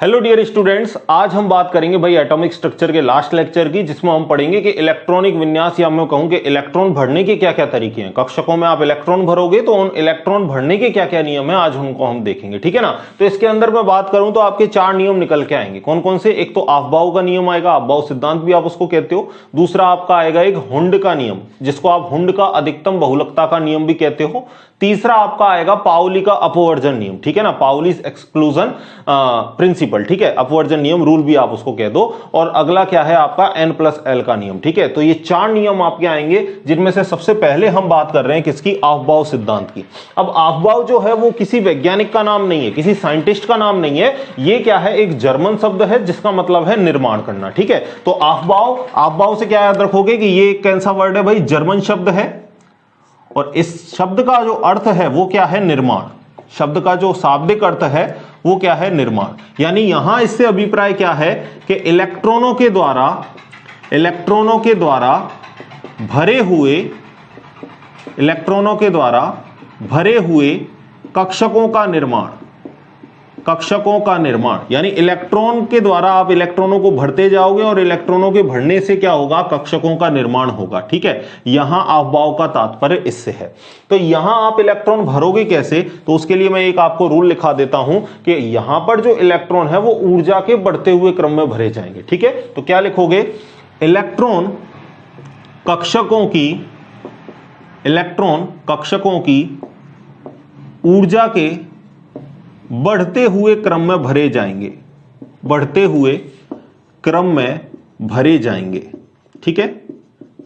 Hello dear students, आज हम बात करेंगे भाई एटॉमिक स्ट्रक्चर के लास्ट लेक्चर की, जिसमें हम पढ़ेंगे कि इलेक्ट्रॉनिक विन्यास या मैं कहूं कि इलेक्ट्रॉन भरने के क्या क्या तरीके हैं। कक्षकों में आप इलेक्ट्रॉन भरोगे तो उन इलेक्ट्रॉन भरने के क्या क्या नियम है आज उनको हम देखेंगे, ठीक है ना। तो इसके अंदर मैं बात करूं तो आपके 4 नियम निकल के आएंगे। कौन कौन से? एक तो अफबाउ का नियम आएगा, अफबाउ सिद्धांत भी आप उसको कहते हो। दूसरा आपका आएगा एक हुंड का नियम, जिसको आप हुंड का अधिकतम बहुलकता का नियम भी कहते हो। तीसरा आपका आएगा पाउली का अपवर्जन नियम, ठीक है ना, पाउलीज एक्सक्लूजन प्रिंसिपल, ठीक है, अपवर्जन नियम, रूल भी आप उसको कह दो। और अगला क्या है आपका n+l का नियम, ठीक है। तो ये 4 नियम आपके आएंगे, जिनमें से सबसे पहले हम बात कर रहे हैं किसकी? अफबाउ सिद्धांत की। अब अफबाउ जो है वो किसी वैज्ञानिक का नाम नहीं है, किसी साइंटिस्ट का नाम नहीं है, ये क्या है? एक जर्मन शब्द है जिसका मतलब है निर्माण करना, ठीक है। तो अफबाउ से क्या याद रखोगे कि ये कैसा वर्ड है भाई? जर्मन शब्द है, और इस शब्द का जो अर्थ है वो क्या है? निर्माण। शब्द का जो शाब्दिक अर्थ है वो क्या है? निर्माण। यानी यहां इससे अभिप्राय क्या है कि इलेक्ट्रॉनों के द्वारा भरे हुए कक्षकों का निर्माण, यानी इलेक्ट्रॉन के द्वारा आप इलेक्ट्रॉनों को भरते जाओगे और इलेक्ट्रॉनों के भरने से क्या होगा? कक्षकों का निर्माण होगा, ठीक है। यहां अफबाउ का तात्पर्य इससे है। तो यहां आप इलेक्ट्रॉन भरोगे कैसे? तो उसके लिए मैं एक आपको रूल लिखा देता हूं कि यहां पर जो इलेक्ट्रॉन है वो ऊर्जा के बढ़ते हुए क्रम में भरे जाएंगे, ठीक है। तो क्या लिखोगे? इलेक्ट्रॉन कक्षकों की ऊर्जा के बढ़ते हुए क्रम में भरे जाएंगे, ठीक है,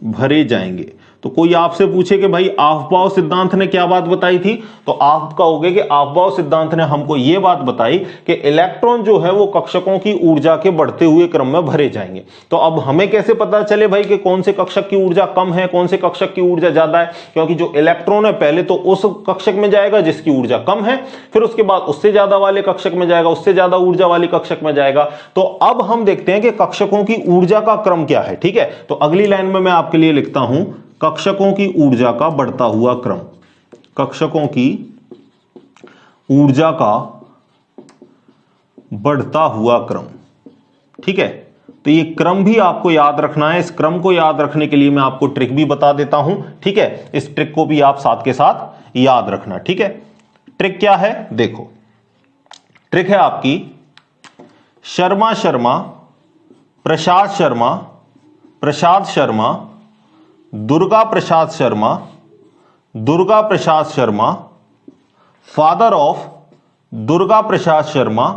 भरे जाएंगे। तो कोई आपसे पूछे कि भाई अफबाउ सिद्धांत ने क्या बात बताई थी, तो आप कहोगे कि अफबाउ सिद्धांत ने हमको यह बात बताई कि इलेक्ट्रॉन जो है वो कक्षकों की ऊर्जा के बढ़ते हुए क्रम में भरे जाएंगे। तो अब हमें कैसे पता चले भाई कि कौन से कक्षक की ऊर्जा कम है, कौन से कक्षक की ऊर्जा ज्यादा है? क्योंकि जो इलेक्ट्रॉन है पहले तो उस कक्षक में जाएगा जिसकी ऊर्जा कम है, फिर उसके बाद उससे ज्यादा वाले कक्षक में जाएगा, उससे ज्यादा ऊर्जा वाले कक्षक में जाएगा। तो अब हम देखते हैं कि कक्षकों की ऊर्जा का क्रम क्या है, ठीक है। तो अगली लाइन में मैं आपके लिए लिखता हूं कक्षकों की ऊर्जा का बढ़ता हुआ क्रम, कक्षकों की ऊर्जा का बढ़ता हुआ क्रम, ठीक है। तो ये क्रम भी आपको याद रखना है। इस क्रम को याद रखने के लिए मैं आपको ट्रिक भी बता देता हूं, ठीक है। इस ट्रिक को भी आप साथ के साथ याद रखना, ठीक है। ट्रिक क्या है? देखो, ट्रिक है आपकी Sharma Sharma, Prasad Sharma, Prasad Sharma, Durga Prasad Sharma, Durga Prasad Sharma, father of Durga Prasad Sharma,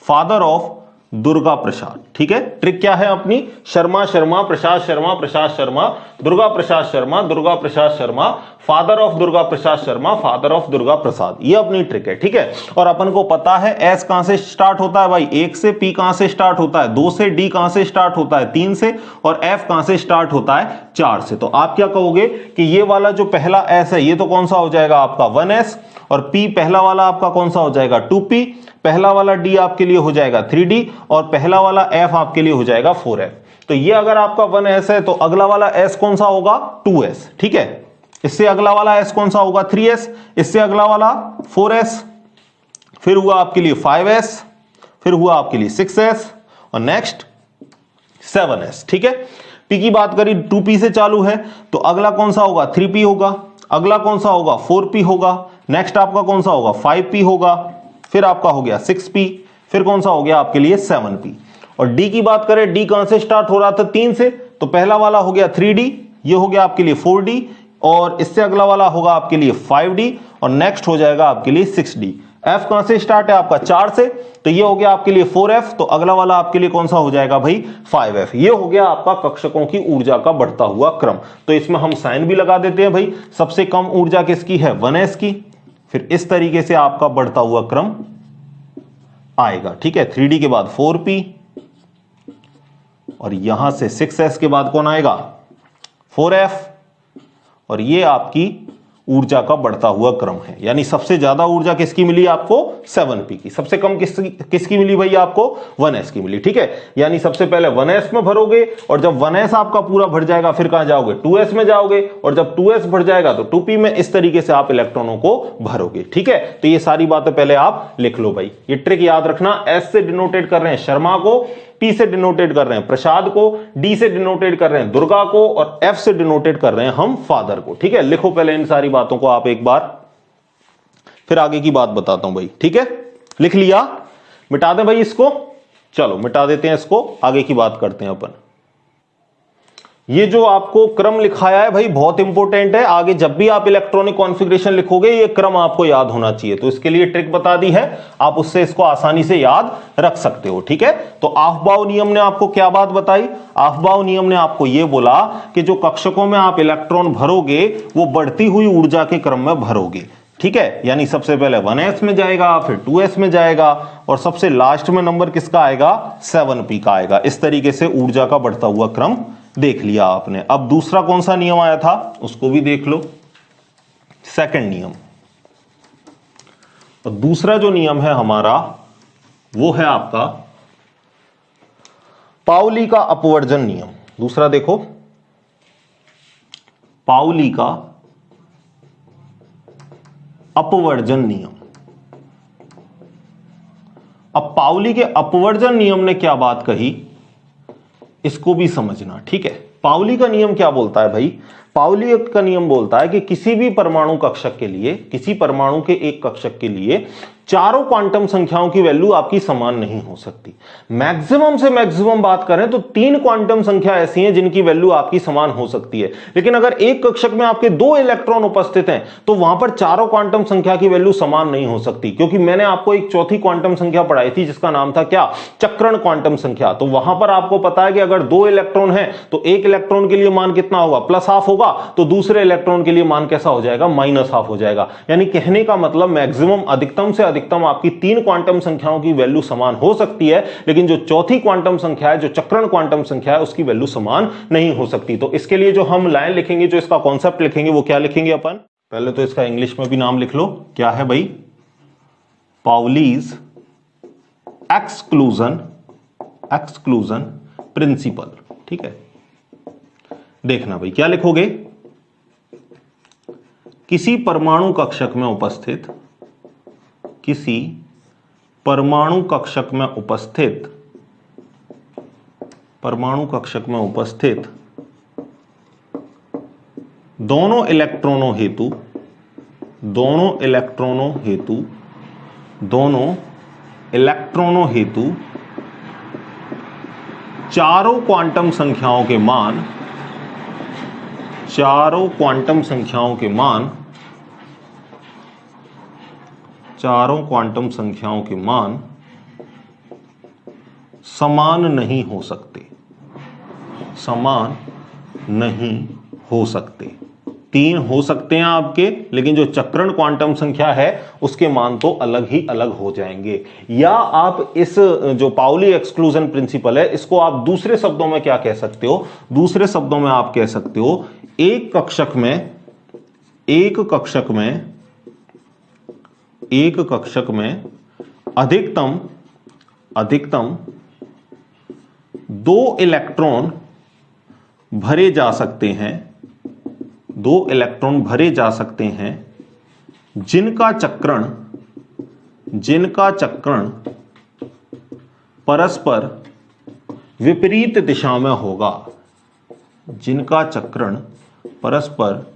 father of Durga Prasad, ठीक है। ट्रिक क्या है अपनी? Sharma Sharma, Prasad Sharma, Prasad Sharma, Durga Prasad Sharma, Durga Prasad Sharma, father of Durga Prasad Sharma, father of Durga Prasad. ये अपनी ट्रिक है, ठीक है। और अपन को पता है एस कहां से स्टार्ट होता है भाई? 1 से, पी कहां से स्टार्ट होता है? 2 से, डी कहां से स्टार्ट होता है? 3 से, और एफ कहां से स्टार्ट होता है? 4 से। तो आप क्या कहोगे कि ये वाला जो पहला एस है ये तो कौन सा हो जाएगा आपका? 1s, और पी पहला वाला आपका कौन सा हो जाएगा? 2p, पहला वाला डी आपके लिए हो जाएगा 3d, और पहला वाला एफ आपके लिए हो जाएगा 4f। तो ये अगर आपका 1s है तो अगला वाला s कौन सा होगा? 2s, ठीक है। इससे अगला वाला s कौन सा होगा? 3s, इससे अगला वाला 4s, फिर हुआ आपके लिए 5s, फिर हुआ आपके लिए 6s, और नेक्स्ट 7s, ठीक है। p की बात करी 2p से चालू है तो अगला कौन सा होगा? 3p होगा, अगला कौन सा होगा? 4p होगा, नेक्स्ट आपका कौन सा होगा? 5p होगा, फिर आपका हो गया 6p, फिर कौन सा हो गया आपके लिए? 7p। और d की बात करें, d कहां से स्टार्ट हो रहा था? 3 से, तो पहला वाला हो गया 3d, ये हो गया आपके लिए 4d, और इससे अगला वाला होगा आपके लिए 5d, और नेक्स्ट हो जाएगा आपके लिए 6d। f कहां से स्टार्ट है आपका? 4 से, तो ये हो गया आपके लिए 4f, तो अगला वाला आपके लिए कौन सा हो जाएगा भाई? 5f। ये हो गया आपका कक्षकों की ऊर्जा का बढ़ता हुआ क्रम। तो इसमें हम साइन भी लगा देते हैं भाई। सबसे कम ऊर्जा किसकी है? 1s की। फिर इस तरीके से आपका बढ़ता हुआ क्रम आएगा, ठीक है। 3d के बाद 4p, और यहां से 6s के बाद कौन आएगा? 4f, और ये आपकी ऊर्जा का बढ़ता हुआ क्रम है। यानी सबसे ज्यादा ऊर्जा किसकी मिली आपको 7p की, सबसे कम किसकी मिली भैया आपको 1s की मिली। ठीक है, यानी सबसे पहले 1s में भरोगे और जब 1s आपका पूरा भर जाएगा फिर कहां जाओगे 2s में जाओगे और जब 2s भर जाएगा तो 2p में। इस तरीके से आप इलेक्ट्रॉनों को भरोगे। ठीक है, तो ये सारी बातें पहले आप लिख लो भाई। ये ट्रिक याद रखना, s से डिनोटेट कर रहे हैं शर्मा को, P से डिनोटेट कर रहे हैं प्रसाद को, D से डिनोटेट कर रहे हैं दुर्गा को और F से डिनोटेट कर रहे हैं हम फादर को। ठीक है, लिखो पहले इन सारी बातों को आप एक बार, फिर आगे की बात बताता हूं भाई। ठीक है, लिख लिया, मिटा दें भाई इसको, चलो मिटा देते हैं इसको, आगे की बात करते हैं अपन। ये जो आपको क्रम लिखाया है भाई बहुत इंपॉर्टेंट है, आगे जब भी आप इलेक्ट्रॉनिक कॉन्फ़िगरेशन लिखोगे ये क्रम आपको याद होना चाहिए। तो इसके लिए ट्रिक बता दी है, आप उससे इसको आसानी से याद रख सकते हो। ठीक है, तो ऑफ-बाउ नियम ने आपको क्या बात बताई? ऑफ-बाउ नियम ने आपको यह बोला कि जो कक्षकों में आप इलेक्ट्रॉन भरोगे वो बढ़ती हुई ऊर्जा के क्रम में भरोगे। ठीक है, यानी सबसे पहले 1s में जाएगा, फिर 2s में जाएगा और सबसे लास्ट में नंबर किसका आएगा 7p का आएगा। इस तरीके से ऊर्जा का बढ़ता हुआ क्रम देख लिया आपने। अब दूसरा कौन सा नियम आया था उसको भी देख लो, सेकंड नियम। तो दूसरा जो नियम है हमारा वो है आपका पाउली का अपवर्जन नियम। दूसरा देखो, पाउली का अपवर्जन नियम। अब पाउली के अपवर्जन नियम ने क्या बात कही इसको भी समझना। ठीक है, पाउली का नियम क्या बोलता है भाई? पाउली का नियम बोलता है कि किसी भी परमाणु कक्षक के लिए, किसी परमाणु के एक कक्षक के लिए चारों क्वांटम संख्याओं की वैल्यू आपकी समान नहीं हो सकती। मैक्सिमम से मैक्सिमम बात करें तो 3 क्वांटम संख्या ऐसी हैं जिनकी वैल्यू आपकी समान हो सकती है, लेकिन अगर एक कक्षक में आपके 2 इलेक्ट्रॉन उपस्थित हैं तो वहां पर चारों क्वांटम संख्या की वैल्यू समान नहीं हो सकती, क्योंकि मैंने आपको एक चौथी क्वांटम संख्या पढ़ाई थी जिसका नाम था क्या, चक्रण क्वांटम संख्या। तो वहां पर आपको पता है कि अगर 2 इलेक्ट्रॉन है तो एक इलेक्ट्रॉन के लिए मान कितना होगा +½ होगा, तो दूसरे इलेक्ट्रॉन के लिए मान कैसा हो जाएगा -½ हो जाएगा। यानी कहने का मतलब मैक्सिमम अधिकतम से अधिकतम आपकी 3 क्वांटम संख्याओं की वैल्यू समान हो सकती है, लेकिन जो चौथी क्वांटम संख्या है, जो चक्रण क्वांटम संख्या है, उसकी वैल्यू समान नहीं हो सकती। तो इसके लिए जो हम लाइन लिखेंगे, जो इसका कॉन्सेप्ट लिखेंगे वो क्या लिखेंगे अपन? पहले तो इसका इंग्लिश में भी नाम लिख लो, क्या है भाई? Pauli's exclusion principle. ठीक है, देखना भाई क्या लिखोगे? किसी परमाणु कक्षक में उपस्थित, किसी परमाणु कक्षक में उपस्थित, परमाणु कक्षक में उपस्थित दोनों इलेक्ट्रॉनों हेतु, दोनों इलेक्ट्रॉनों हेतु, दोनों इलेक्ट्रॉनों हेतु चारों क्वांटम संख्याओं के मान, चारों क्वांटम संख्याओं के मान, चारों क्वांटम संख्याओं के मान समान नहीं हो सकते, समान नहीं हो सकते। 3 हो सकते हैं आपके, लेकिन जो चक्रण क्वांटम संख्या है उसके मान तो अलग ही अलग हो जाएंगे। या आप इस जो पाउली एक्सक्लूजन प्रिंसिपल है इसको आप दूसरे शब्दों में क्या कह सकते हो? दूसरे शब्दों में आप कह सकते हो एक कक्षक में, एक कक्षक में, एक कक्षक में अधिकतम 2 इलेक्ट्रॉन भरे जा सकते हैं, 2 इलेक्ट्रॉन भरे जा सकते हैं जिनका चक्रण परस्पर विपरीत दिशा में होगा, जिनका चक्रण परस्पर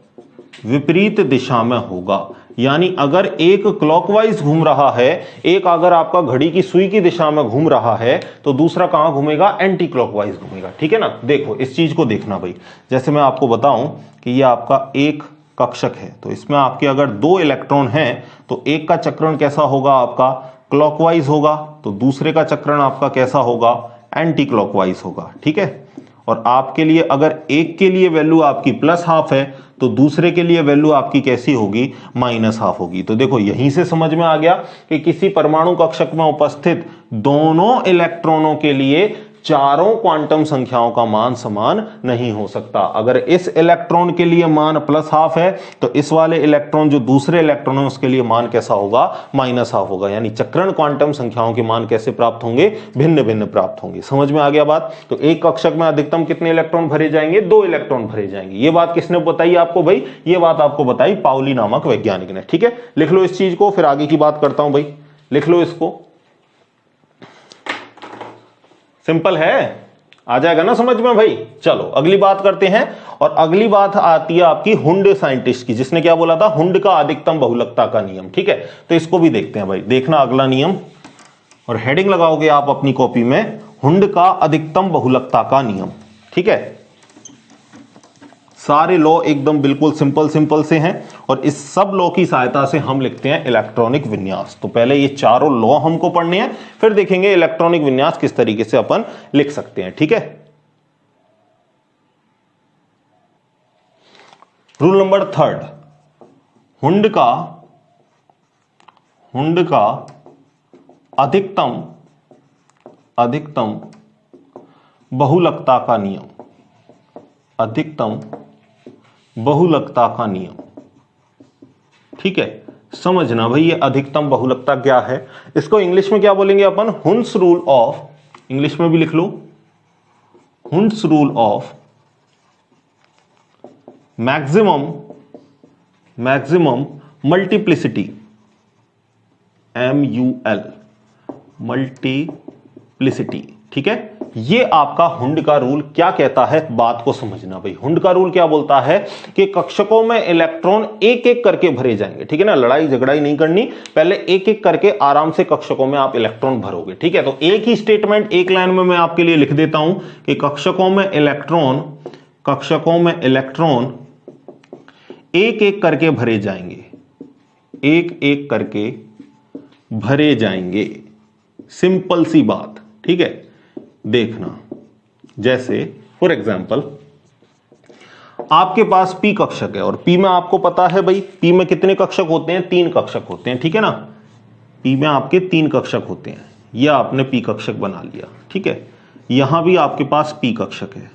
विपरीत दिशा में होगा। यानी अगर एक क्लॉकवाइज घूम रहा है, एक अगर आपका घड़ी की सुई की दिशा में घूम रहा है तो दूसरा कहां घूमेगा? एंटी क्लॉकवाइज घूमेगा। ठीक है ना, देखो इस चीज को देखना भाई। जैसे मैं आपको बताऊं कि ये आपका एक कक्षक है, तो इसमें आपके अगर 2 इलेक्ट्रॉन हैं तो एक का चक्रण कैसा होगा आपका? क्लॉकवाइज होगा, तो दूसरे का चक्रण आपका कैसा होगा? एंटी क्लॉकवाइज होगा। ठीक है, और आपके लिए अगर एक के लिए वैल्यू आपकी +½ है तो दूसरे के लिए वैल्यू आपकी कैसी होगी? -½ होगी। तो देखो यहीं से समझ में आ गया कि किसी परमाणु कक्षक में उपस्थित दोनों इलेक्ट्रॉनों के लिए चारों क्वांटम संख्याओं का मान समान नहीं हो सकता। अगर इस इलेक्ट्रॉन के लिए मान +½ है तो इस वाले इलेक्ट्रॉन जो दूसरे इलेक्ट्रॉन है उसके लिए मान कैसा होगा, -½ होगा। यानी चक्रण क्वांटम संख्याओं के मान कैसे प्राप्त होंगे, भिन्न भिन्न प्राप्त होंगे। समझ में आ गया बात। तो एक कक्षक में अधिकतम कितने इलेक्ट्रॉन भरे जाएंगे, 2 इलेक्ट्रॉन भरे जाएंगे। ये बात किसने बताई आपको भाई, ये बात आपको बताई पाउली नामक वैज्ञानिक ने। ठीक है, लिख लो इस चीज को, फिर आगे की बात करता हूं भाई। लिख लो इसको, सिंपल है, आ जाएगा ना समझ में भाई। चलो अगली बात करते हैं, और अगली बात आती है आपकी हुंड साइंटिस्ट की, जिसने क्या बोला था, हुंड का अधिकतम बहुलकता का नियम। ठीक है, तो इसको भी देखते हैं भाई। देखना अगला नियम, और हेडिंग लगाओगे आप अपनी कॉपी में, हुंड का अधिकतम बहुलकता का नियम। ठीक है, सारे लॉ एकदम बिल्कुल सिंपल से हैं, और इस सब लॉ की सहायता से हम लिखते हैं इलेक्ट्रॉनिक विन्यास। तो पहले ये चारों लॉ हमको पढ़ने हैं, फिर देखेंगे इलेक्ट्रॉनिक विन्यास किस तरीके से अपन लिख सकते हैं। ठीक है, रूल नंबर 3, हुंड का अधिकतम बहुलकता का नियम, अधिकतम बहुलकता का नियम। ठीक है, समझना भाई ये अधिकतम बहुलकता क्या है। इसको इंग्लिश में क्या बोलेंगे अपन, हुंस रूल ऑफ, इंग्लिश में भी लिख लो, Hund's rule of maximum multiplicity, MUL, multiplicity. ठीक है, ये आपका हुंड का रूल क्या कहता है, बात को समझना भाई। हुंड का रूल क्या बोलता है कि कक्षकों में इलेक्ट्रॉन एक एक करके भरे जाएंगे। ठीक है ना, लड़ाई झगड़ाई नहीं करनी, पहले एक एक करके आराम से कक्षकों में आप इलेक्ट्रॉन भरोगे। ठीक है, तो एक ही स्टेटमेंट एक लाइन में मैं आपके लिए लिख देता हूं कि कक्षकों में इलेक्ट्रॉन एक एक करके भरे जाएंगे, एक एक करके भरे जाएंगे। सिंपल सी बात। ठीक है, देखना, जैसे फॉर एग्जांपल आपके पास P कक्षक है, और P में आपको पता है भाई, P में कितने कक्षक होते हैं, 3 कक्षक होते हैं। ठीक है ना, P में आपके 3 कक्षक होते हैं। यह आपने P कक्षक बना लिया। ठीक है, यहां भी आपके पास P कक्षक है,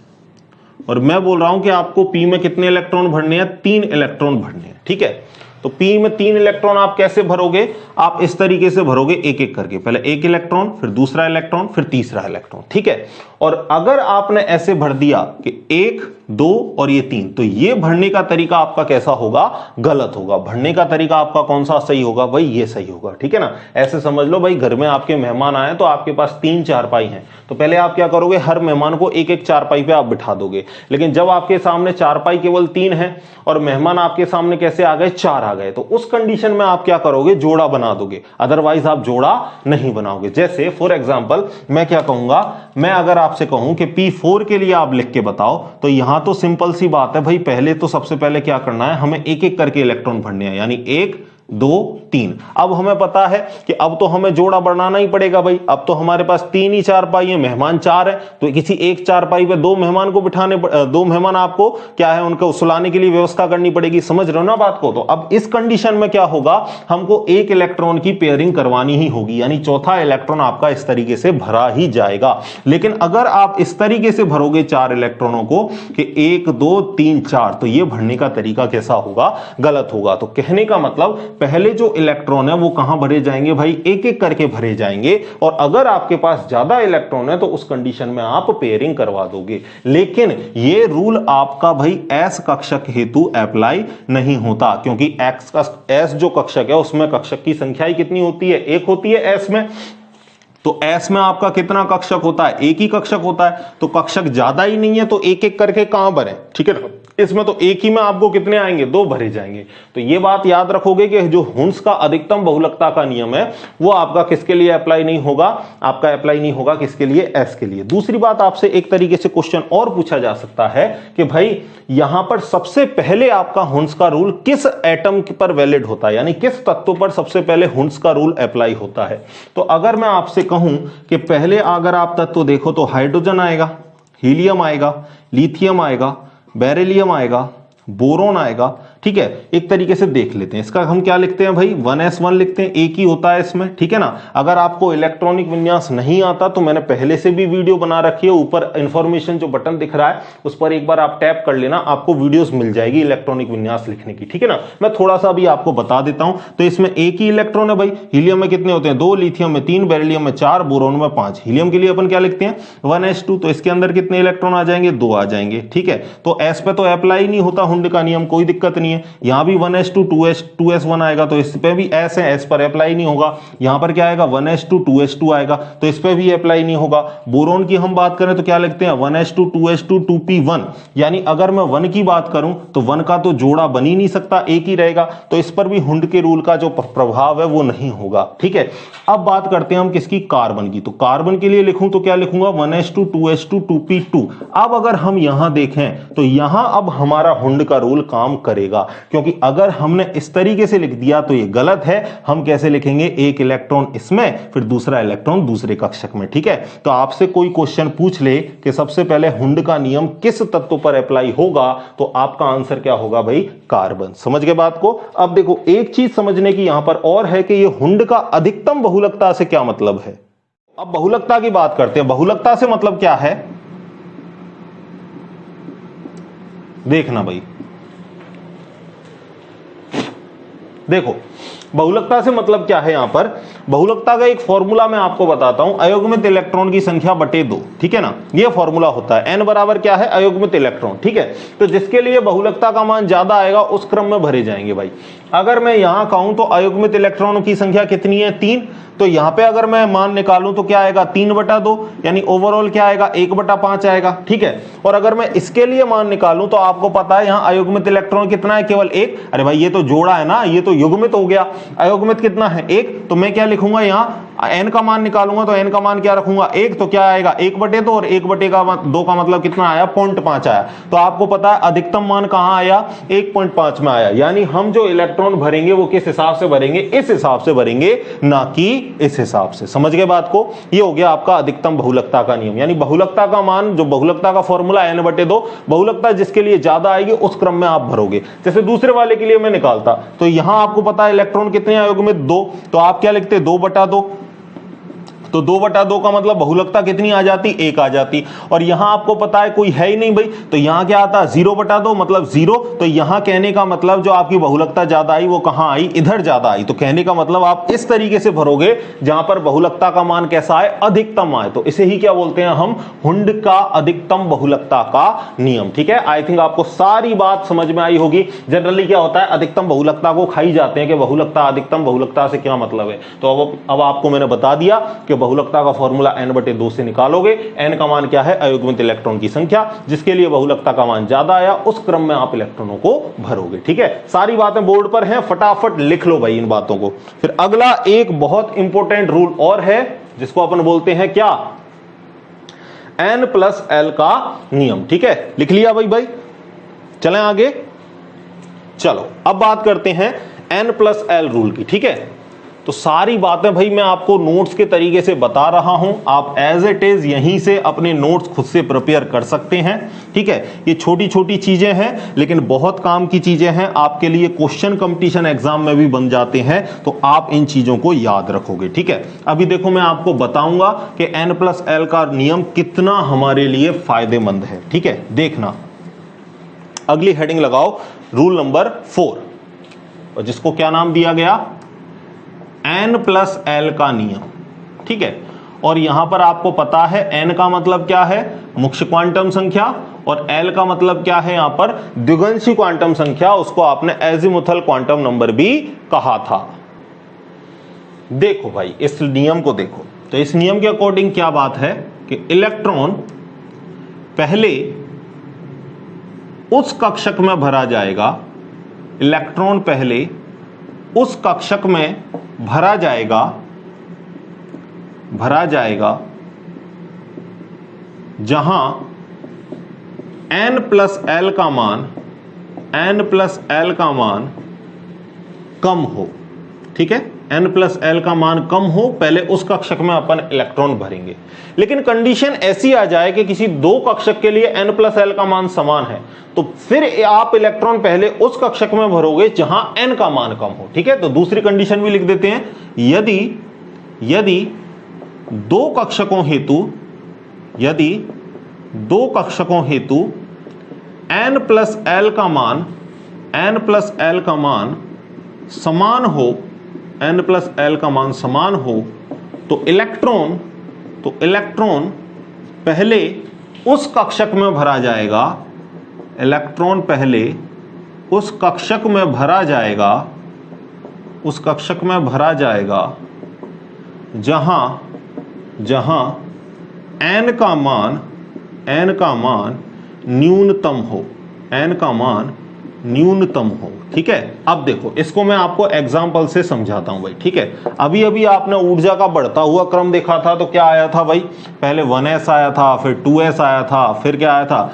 और मैं बोल रहा हूं कि आपको P में कितने इलेक्ट्रॉन भरने हैं, 3 इलेक्ट्रॉन भरने हैं। ठीक है, तो P में 3 इलेक्ट्रॉन आप कैसे भरोगे, आप इस तरीके से भरोगे, एक एक करके, पहले एक इलेक्ट्रॉन, फिर दूसरा इलेक्ट्रॉन, फिर तीसरा इलेक्ट्रॉन। ठीक है, और अगर आपने ऐसे भर दिया कि 1, 2 और ये 3, तो ये भरने का तरीका आपका कैसा होगा, गलत होगा। भरने का तरीका आपका कौन सा सही होगा भाई, ये सही होगा। ठीक है ना, ऐसे समझ लो भाई, घर में आपके मेहमान आए तो आपके पास 3 चारपाई हैं, तो पहले आप क्या करोगे, हर मेहमान को एक एक चारपाई पे आप बिठा दोगे। लेकिन जब आपके सामने चारपाई केवल 3 है और मेहमान आपके सामने कैसे आ गए, 4 आ गए, तो उस कंडीशन में आप क्या करोगे, जोड़ा बना दोगे, अदरवाइज आप जोड़ा नहीं बनाओगे। जैसे फॉर एग्जांपल मैं क्या कहूंगा, मैं अगर आपसे कहूं कि P4 के लिए आप लिख के बताओ, तो यहां तो सिंपल सी बात है भाई, पहले तो सबसे पहले क्या करना है, हमें एक एक करके इलेक्ट्रॉन भरने हैं, यानी 1, 2, 3। अब हमें पता है कि अब तो हमें जोड़ा बनाना ही पड़ेगा भाई, अब तो हमारे पास 3 ही चारपाई है, मेहमान 4 है, तो किसी एक चारपाई पे 2 मेहमान को बिठाने, 2 मेहमान आपको क्या है, उनको सुलाने के लिए व्यवस्था करनी पड़ेगी। समझ रहे हो ना बात को। तो अब इस कंडीशन में क्या होगा, हमको एक इलेक्ट्रॉन की पेयरिंग करवानी ही होगी, यानी चौथा इलेक्ट्रॉन आपका इस तरीके से भरा ही जाएगा। लेकिन अगर आप इस तरीके से भरोगे 4 इलेक्ट्रॉनों को कि 1, 2, 3, 4, तो ये भरने का तरीका कैसा होगा, गलत होगा। तो कहने का मतलब पहले जो इलेक्ट्रॉन है वो कहां भरे जाएंगे भाई, एक एक करके भरे जाएंगे, और अगर आपके पास ज्यादा इलेक्ट्रॉन है तो उस कंडीशन में आप पेयरिंग करवा दोगे। लेकिन ये रूल आपका भाई S कक्षक हेतु अप्लाई नहीं होता, क्योंकि S जो कक्षक है उसमें कक्षक की संख्या ही कितनी होती है, 1 होती है S में। तो S में आपका कितना कक्षक होता है, एक ही कक्षक होता है, तो कक्षक ज्यादा ही नहीं है, तो एक एक करके कहां भरे। ठीक है ना, इसमें तो एक ही में आपको कितने आएंगे, 2 भरे जाएंगे। तो ये बात याद रखोगे कि जो हुंस का अधिकतम बहुलकता का नियम है वो आपका किसके लिए अप्लाई नहीं होगा, आपका अप्लाई नहीं होगा किसके लिए, S के लिए। दूसरी बात, आपसे एक तरीके से क्वेश्चन और पूछा जा सकता है कि भाई यहां पर सबसे पहले आपका हुंस का रूल किस एटम पर वैलिड होता है, यानी किस तत्व पर सबसे पहले हुंस का रूल अप्लाई होता है। तो अगर मैं आपसे कहूं कि पहले अगर आप तत्व देखो तो हाइड्रोजन आएगा, हीलियम आएगा, लिथियम आएगा, बेरिलियम आएगा, बोरोन आएगा। ठीक है, एक तरीके से देख लेते हैं। इसका हम क्या लिखते हैं भाई, 1s1 लिखते हैं, एक ही होता है इसमें, ठीक है ना। अगर आपको इलेक्ट्रॉनिक विन्यास नहीं आता तो मैंने पहले से भी वीडियो बना रखी है, ऊपर इंफॉर्मेशन जो बटन दिख रहा है उस पर एक बार आप टैप कर लेना, आपको वीडियोस मिल जाएगी इलेक्ट्रॉनिक विन्यास लिखने की, ठीक है ना। मैं थोड़ा सा भी आपको बता देता हूं। तो इसमें एक ही इलेक्ट्रॉन है भाई, हीलियम में कितने होते हैं, 2, लिथियम में 3, बेरिलियम में 4, बोरोन में 5। हीलियम के लिए अपन क्या लिखते हैं, 1s2, तो इसके अंदर कितने इलेक्ट्रॉन आ जाएंगे, 2 आ जाएंगे, ठीक है। तो s पे तो अप्लाई नहीं होता हुंड का नियम, कोई दिक्कत नहीं है। यहां भी 1s2 2s1 आएगा, तो इस पे भी s है, s पर अप्लाई नहीं होगा। यहां पर क्या आएगा, 1s2 2s2 आएगा, तो इस पे भी अप्लाई नहीं होगा। बोरोन की हम बात करें तो क्या लिखते हैं, 1s2 2s2 2p1, यानी अगर मैं 1 की बात करूं तो 1 का तो जोड़ा बन ही नहीं सकता, एक ही रहेगा, तो इस पर भी हुंड के रूल का जो प्रभाव है वो नहीं होगा, ठीक है। अब बात करते हैं हम किसकी, कार्बन की। तो कार्बन के लिए लिखूं तो क्या लिखूंगा, 1s2 2s2 2p2। अब अगर हम यहां देखें तो यहां अब हमारा हुंड का रूल काम करेगा, क्योंकि अगर हमने इस तरीके से लिख दिया तो ये गलत है। हम कैसे लिखेंगे, एक इलेक्ट्रॉन इसमें फिर दूसरा इलेक्ट्रॉन दूसरे कक्षक में, ठीक है। तो आपसे कोई क्वेश्चन पूछ ले कि सबसे पहले हुंड का नियम किस तत्व पर अप्लाई होगा, तो आपका आंसर क्या होगा भाई, कार्बन। समझ गए बात को। अब देखो एक चीज समझने की यहां पर और है कि ये हुंड का अधिकतम बहुलकता से क्या मतलब है। अब बहुलकता की बात करते हैं। बहुलकता से मतलब क्या है, देखना भाई, देखो बहुलकता से मतलब क्या है। यहां पर बहुलकता का एक फॉर्मूला मैं आपको बताता हूं, अयुग्मित इलेक्ट्रॉन की संख्या बटे 2, ठीक है ना। यह फॉर्मूला होता है, n बराबर क्या है, अयुग्मित इलेक्ट्रॉन, ठीक है। तो जिसके लिए बहुलकता का मान ज्यादा आएगा उस क्रम में भरे जाएंगे भाई। अगर मैं यहां कहूं तो अयुग्मित इलेक्ट्रॉनों की संख्या कितनी है, 3, तो यहां पे अगर मैं मान निकालूं तो क्या आएगा, 3/2, यानी ओवरऑल क्या आएगा, 1/5 आएगा, ठीक है। और अगर मैं इसके लिए मान निकालूं तो आपको पता है यहां अयुग्मित इलेक्ट्रॉन कितना है, केवल 1। अरे भाई ये तो जोड़ा है ना, ये तो युग्मित हो गया। अयुग्मित कितना है, 1, तो मैं क्या लिखूंगा, यहां n का मान निकालूंगा तो n का मान क्या रखूंगा, 1, तो क्या आएगा 1/2, और 1/2 का मतलब कितना आया, 0.5 आया। तो आपको पता है अधिकतम मान कहां आया, 1.5 में आया। यानी हम जो इलेक्ट्रॉन भरेंगे वो किस हिसाब से भरेंगे, इस हिसाब से भरेंगे, ना कि इस हिसाब से। समझ गए बात को। ये हो गया आपका अधिकतम बहुलकता का नियम, यानी बहुलकता का मान, जो बहुलकता का फॉर्मूला n/2, बहुलकता जिसके लिए ज्यादा आएगी उस क्रम में आप भरोगे। जैसे दूसरे वाले के लिए मैं निकालता तो यहां आपको पता है इलेक्ट्रॉन कितने अयुग्मित, 2, तो आप क्या लिखते, 2/2, तो 2/2 का मतलब बहुलकता कितनी आ जाती, 1 आ जाती। और यहां आपको पता है कोई है ही नहीं भाई, तो यहां क्या आता, 0/2 मतलब 0। तो यहां कहने का मतलब जो आपकी बहुलकता ज्यादा आई वो कहां आई, इधर ज्यादा आई। तो कहने का मतलब आप इस तरीके से भरोगे जहां पर बहुलकता का मान कैसा आए, अधिकतम आए। तो इसे ही क्या बोलते हैं हम, हुंड का अधिकतम बहुलकता का नियम, ठीक है। आई थिंक आपको सारी बात समझ में आई होगी। जनरली क्या होता है, अधिकतम बहुलकता को खाई जाते हैं कि बहुलकता, अधिकतम बहुलकता से क्या मतलब है। तो अब आपको मैंने बता दिया कि बहुलकता का फॉर्मूला n/2 से निकालोगे। n का मान क्या है, अयुग्मित इलेक्ट्रॉन की संख्या, जिसके लिए बहुलकता का मान ज्यादा आया उस क्रम में आप इलेक्ट्रॉनों को भरोगे, ठीक है। सारी बातें बोर्ड पर हैं, फटाफट लिख लो भाई इन बातों को। फिर अगला एक बहुत इंपॉर्टेंट रूल और है जिसको अपन बोलते हैं क्या, n+l का नियम, ठीक है। लिख लिया भाई, चलें आगे। चलो अब बात करते हैं n+l रूल की, ठीक है। तो सारी बातें भाई मैं आपको नोट्स के तरीके से बता रहा हूं, आप एज इट इज यहीं से अपने नोट्स खुद से प्रिपेयर कर सकते हैं, ठीक है। ये छोटी छोटी चीजें हैं लेकिन बहुत काम की चीजें हैं, आपके लिए क्वेश्चन कंपटीशन एग्जाम में भी बन जाते हैं, तो आप इन चीजों को याद रखोगे, ठीक है। अभी देखो मैं आपको बताऊंगा कि n+l का नियम कितना हमारे लिए फायदेमंद है, ठीक है। देखना, अगली हेडिंग लगाओ, रूल नंबर 4, और जिसको क्या नाम दिया गया, n+l का नियम, ठीक है। और यहां पर आपको पता है n का मतलब क्या है, मुख्य क्वांटम संख्या, और l का मतलब क्या है, यहां पर द्विगुणित क्वांटम संख्या, उसको आपने एजीमुथल क्वांटम नंबर भी कहा था। देखो भाई इस नियम को देखो, तो इस नियम के अकॉर्डिंग क्या बात है कि इलेक्ट्रॉन पहले उस कक्षक में भरा जाएगा, इलेक्ट्रॉन पहले उस कक्षक में भरा जाएगा जहां n+l का मान कम हो, ठीक है। N+L का मान कम हो, पहले उस कक्षक में अपन इलेक्ट्रॉन भरेंगे। लेकिन कंडीशन ऐसी आ जाए कि किसी दो कक्षक के लिए N+L का मान समान है, तो फिर आप इलेक्ट्रॉन पहले उस कक्षक में भरोगे जहां N का मान कम हो। ठीक है, तो दूसरी कंडीशन भी लिख देते हैं, यदि दो कक्षकों हेतु N+L का मान समान हो, तो इलेक्ट्रॉन पहले उस कक्षक में भरा जाएगा, उस कक्षक में भरा जाएगा जहां N का मान न्यूनतम हो। ठीक है, अब देखो इसको मैं आपको एग्जांपल से समझाता हूं भाई। ठीक है, अभी आपने ऊर्जा का बढ़ता हुआ क्रम देखा था, तो क्या आया था भाई, पहले 1s आया था, फिर 2s आया था, फिर क्या आया था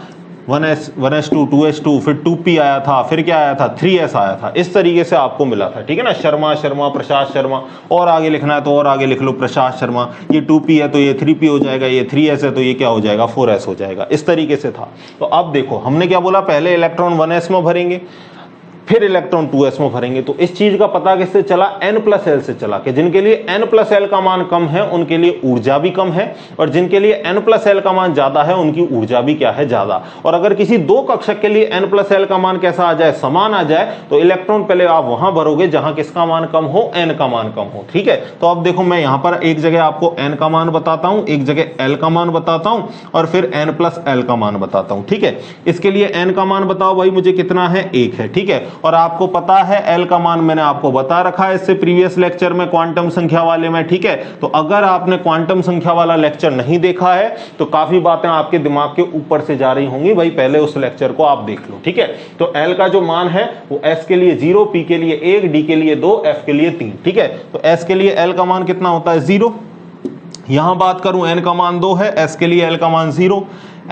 1s2 2s2, फिर 2p आया था, फिर क्या आया था 3s आया था। इस तरीके से आपको मिला था। ठीक है ना, शर्मा प्रसाद शर्मा, और आगे लिखना है तो और आगे लिख लो प्रसाद शर्मा, ये 2p है तो ये 3p हो जाएगा, ये 3s है तो ये क्या हो जाएगा 4s हो जाएगा। इस तरीके से था। तो अब देखो हमने क्या बोला, पहले इलेक्ट्रॉन 1s में भरेंगे, फिर इलेक्ट्रॉन 2s में भरेंगे। तो इस चीज का पता किससे चला, N+L से चला, कि जिनके लिए N+L का मान कम है उनके लिए ऊर्जा भी कम है, और जिनके लिए N+L का मान ज्यादा है उनकी ऊर्जा भी क्या है, ज्यादा। और अगर किसी दो कक्षक के लिए N+L का मान कैसा आ जाए, समान आ जाए, तो इलेक्ट्रॉन पहले आप वहां भरोगे जहां किसका मान कम हो, N का मान कम हो। ठीक है, तो अब देखो मैं यहां पर एक जगह आपको N का मान बताता हूं, एक जगह L का मान बताता हूं, और फिर N+L का मान बताता हूं। ठीक है, इसके लिए N का मान बताओ भाई मुझे कितना है, 1 है। ठीक है, और आपको पता है L का मान मैंने आपको बता रखा है इससे प्रीवियस लेक्चर में, क्वांटम संख्या वाले में। ठीक है, तो अगर आपने क्वांटम संख्या वाला लेक्चर नहीं देखा है तो काफी बातें आपके दिमाग के ऊपर से जा रही होंगी भाई, पहले उस लेक्चर को आप देख लो। ठीक है, तो L का जो मान है वो S के लिए 0, P के लिए 1, D के लिए 2, F के लिए 3। ठीक है, तो S के लिए L का मान कितना होता है, 0। यहां बात करूं N का मान 2 है, S के लिए L का मान 0,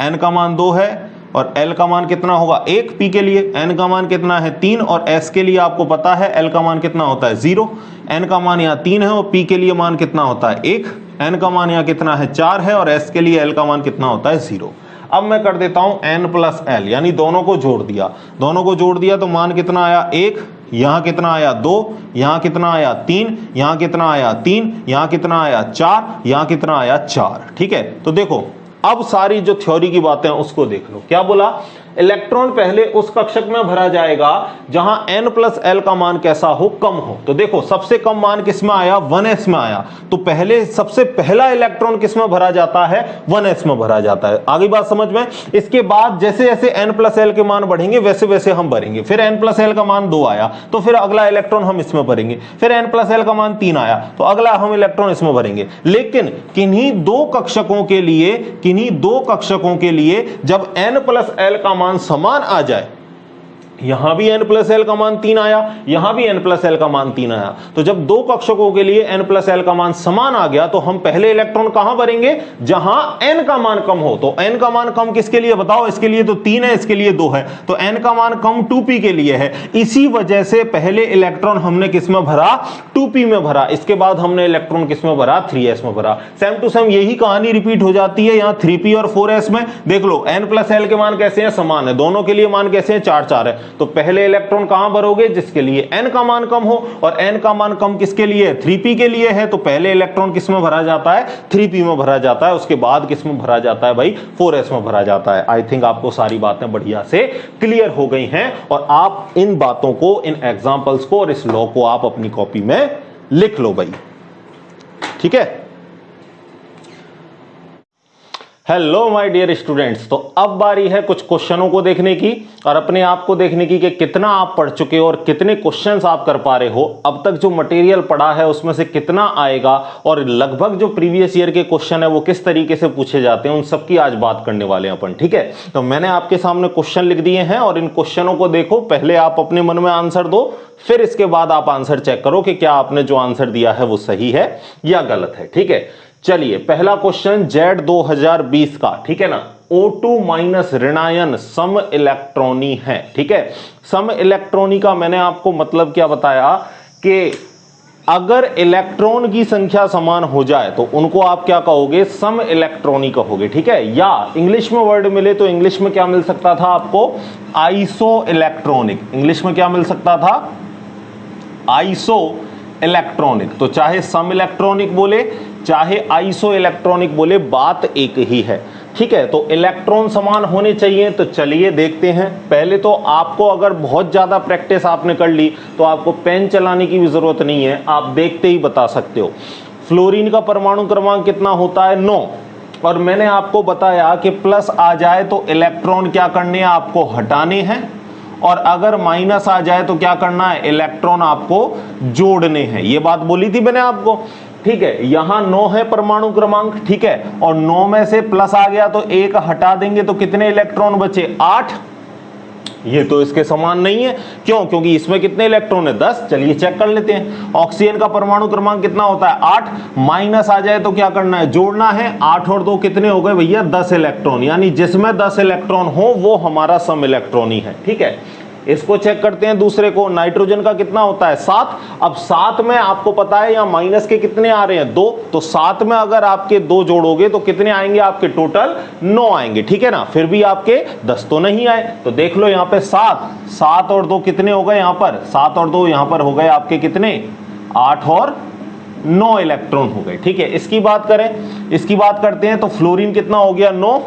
N का मान 2 है और L का मान कितना होगा 1, P के लिए N का मान कितना है 3, और S के लिए आपको पता है L का मान कितना होता है 0, N का मान यहाँ 3 है, और P के लिए मान कितना होता है 1, N का मान यहाँ कितना है 4 है, और S के लिए L का मान कितना होता है 0। अब मैं कर देता हूं N+L, यानी दोनों को जोड़ दिया तो मान कितना आया 1, यहां कितना आया 2, यहां कितना आया 3, यहां कितना आया 3, यहां कितना आया 4, यहां कितना आया 4। ठीक है, तो देखो अब सारी जो थ्योरी की बातें हैं उसको देख लो। क्या बोला, इलेक्ट्रॉन पहले उस कक्षक में भरा जाएगा जहां N+L का मान कैसा हो, कम हो। तो देखो सबसे कम मान किस में आया, 1s में आया, तो पहले सबसे पहला इलेक्ट्रॉन किस में भरा जाता है, 1s में भरा जाता है। आगे बात समझ में। इसके बाद जैसे जैसे N+L के मान बढ़ेंगे वैसे वैसे हम भरेंगे। फिर N+L का मान 2 आया तो फिर अगला इलेक्ट्रॉन हम इसमें भरेंगे, फिर N+L का मान 3 आया तो अगला हम इलेक्ट्रॉन इसमें भरेंगे। लेकिन किन्हीं दो कक्षकों के लिए जब N+L का मान समान आ जाए, यहां भी N+L का मान 3 आया, यहां भी N+L का मान 3 आया, तो जब दो कक्षकों के लिए N+L का मान समान आ गया तो हम पहले इलेक्ट्रॉन कहां भरेंगे, जहां N का मान कम हो। तो N का मान कम किसके लिए बताओ, इसके लिए तो 3 है, इसके लिए 2 है, तो N का मान कम 2p के लिए है। इसी वजह से पहले इलेक्ट्रॉन हमने किस में भरा, 2p में भरा, इसके बाद हमने इलेक्ट्रॉन किस में भरा, 3s में भरा। सेम टू सेम यही कहानी रिपीट हो जाती है यहां 3p और 4s में। देख लो N+L के मान कैसे हैं, समान है, दोनों के लिए मान कैसे हैं, 4 4 है। तो पहले इलेक्ट्रॉन कहां भरोगे, जिसके लिए N का मान कम हो, और N का मान कम किसके लिए, 3p के लिए है, तो पहले इलेक्ट्रॉन किस में भरा जाता है, 3p में भरा जाता है, उसके बाद किस में भरा जाता है भाई, 4s में भरा जाता है। आई थिंक आपको सारी बातें बढ़िया से क्लियर हो गई हैं, और आप इन बातों को, इन एग्जांपल्स को और इस लॉ को आप अपनी कॉपी में लिख लो भाई। ठीक है, हेलो माय डियर स्टूडेंट्स। तो अब बारी है कुछ क्वेश्चनों को देखने की और अपने आप को देखने की कि कितना आप पढ़ चुके हो और कितने क्वेश्चंस आप कर पा रहे हो। अब तक जो मटेरियल पढ़ा है उसमें से कितना आएगा, और लगभग जो प्रीवियस ईयर के क्वेश्चन है वो किस तरीके से पूछे जाते हैं, उन सबकी आज बात करने वाले हैं अपन। ठीक है, तो मैंने आपके सामने क्वेश्चन लिख दिए हैं और इन क्वेश्चनों को देखो, पहले आप अपने मन में आंसर दो, फिर इसके बाद आप आंसर चेक करो कि क्या आपने जो आंसर दिया है वो सही है या गलत है। ठीक है, चलिए पहला क्वेश्चन Z 2020 का, ठीक है ना, O2 माइनस ऋणायन सम इलेक्ट्रॉनी है। ठीक है, सम इलेक्ट्रॉनी का मैंने आपको मतलब क्या बताया कि अगर इलेक्ट्रॉन की संख्या समान हो जाए तो उनको आप क्या कहोगे, सम इलेक्ट्रॉनिक कहोगे, ठीक है। या इंग्लिश में वर्ड मिले तो इंग्लिश में क्या मिल सकता था आपको, आइसो इलेक्ट्रॉनिक। इंग्लिश में क्या मिल सकता था, आइसो इलेक्ट्रॉनिक। तो चाहे सम इलेक्ट्रॉनिक बोले चाहे आइसो इलेक्ट्रॉनिक बोले, बात एक ही है, ठीक है। तो इलेक्ट्रॉन समान होने चाहिए। तो चलिए देखते हैं। पहले तो आपको अगर बहुत ज्यादा प्रैक्टिस आपने कर ली तो आपको पेन चलाने की भी जरूरत नहीं है, आप देखते ही बता सकते हो। फ्लोरीन का परमाणु क्रमांक कितना होता है, 9। और मैंने आपको बताया कि प्लस आ जाए तो इलेक्ट्रॉन क्या करने हैं, आपको हटाने हैं, और अगर माइनस आ जाए तो क्या करना है, इलेक्ट्रॉन आपको जोड़ने हैं। ये बात बोली थी मैंने आपको, ठीक है। यहां 9 है परमाणु क्रमांक, ठीक है, और 9 में से प्लस आ गया तो 1 हटा देंगे तो कितने इलेक्ट्रॉन बचे, 8। ये तो इसके समान नहीं है, क्यों, क्योंकि इसमें कितने इलेक्ट्रॉन है, 10। चलिए चेक कर लेते हैं। ऑक्सीजन का परमाणु क्रमांक कितना होता है, 8। माइनस आ जाए तो क्या करना है, जोड़ना है। 8 और 2 कितने हो गए भैया, 10 इलेक्ट्रॉन। यानी जिसमें 10 इलेक्ट्रॉन हो वो हमारा सम इलेक्ट्रॉन ही है, ठीक है। इसको चेक करते हैं दूसरे को। नाइट्रोजन का कितना होता है, 7। अब 7 में आपको पता है यहां माइनस के कितने आ रहे हैं, 2। तो 7 में अगर आपके 2 जोड़ोगे तो कितने आएंगे, आपके टोटल 9 आएंगे, ठीक है ना। फिर भी आपके 10 तो नहीं आए। तो देख लो यहां पे 7 और 2 कितने हो गए, यहां पर 7 और 2 यहां पर हो गए आपके कितने, 8 और 9 इलेक्ट्रॉन हो गए, ठीक है। इसकी बात करें, इसकी बात करते हैं तो फ्लोरीन कितना हो गया, 9।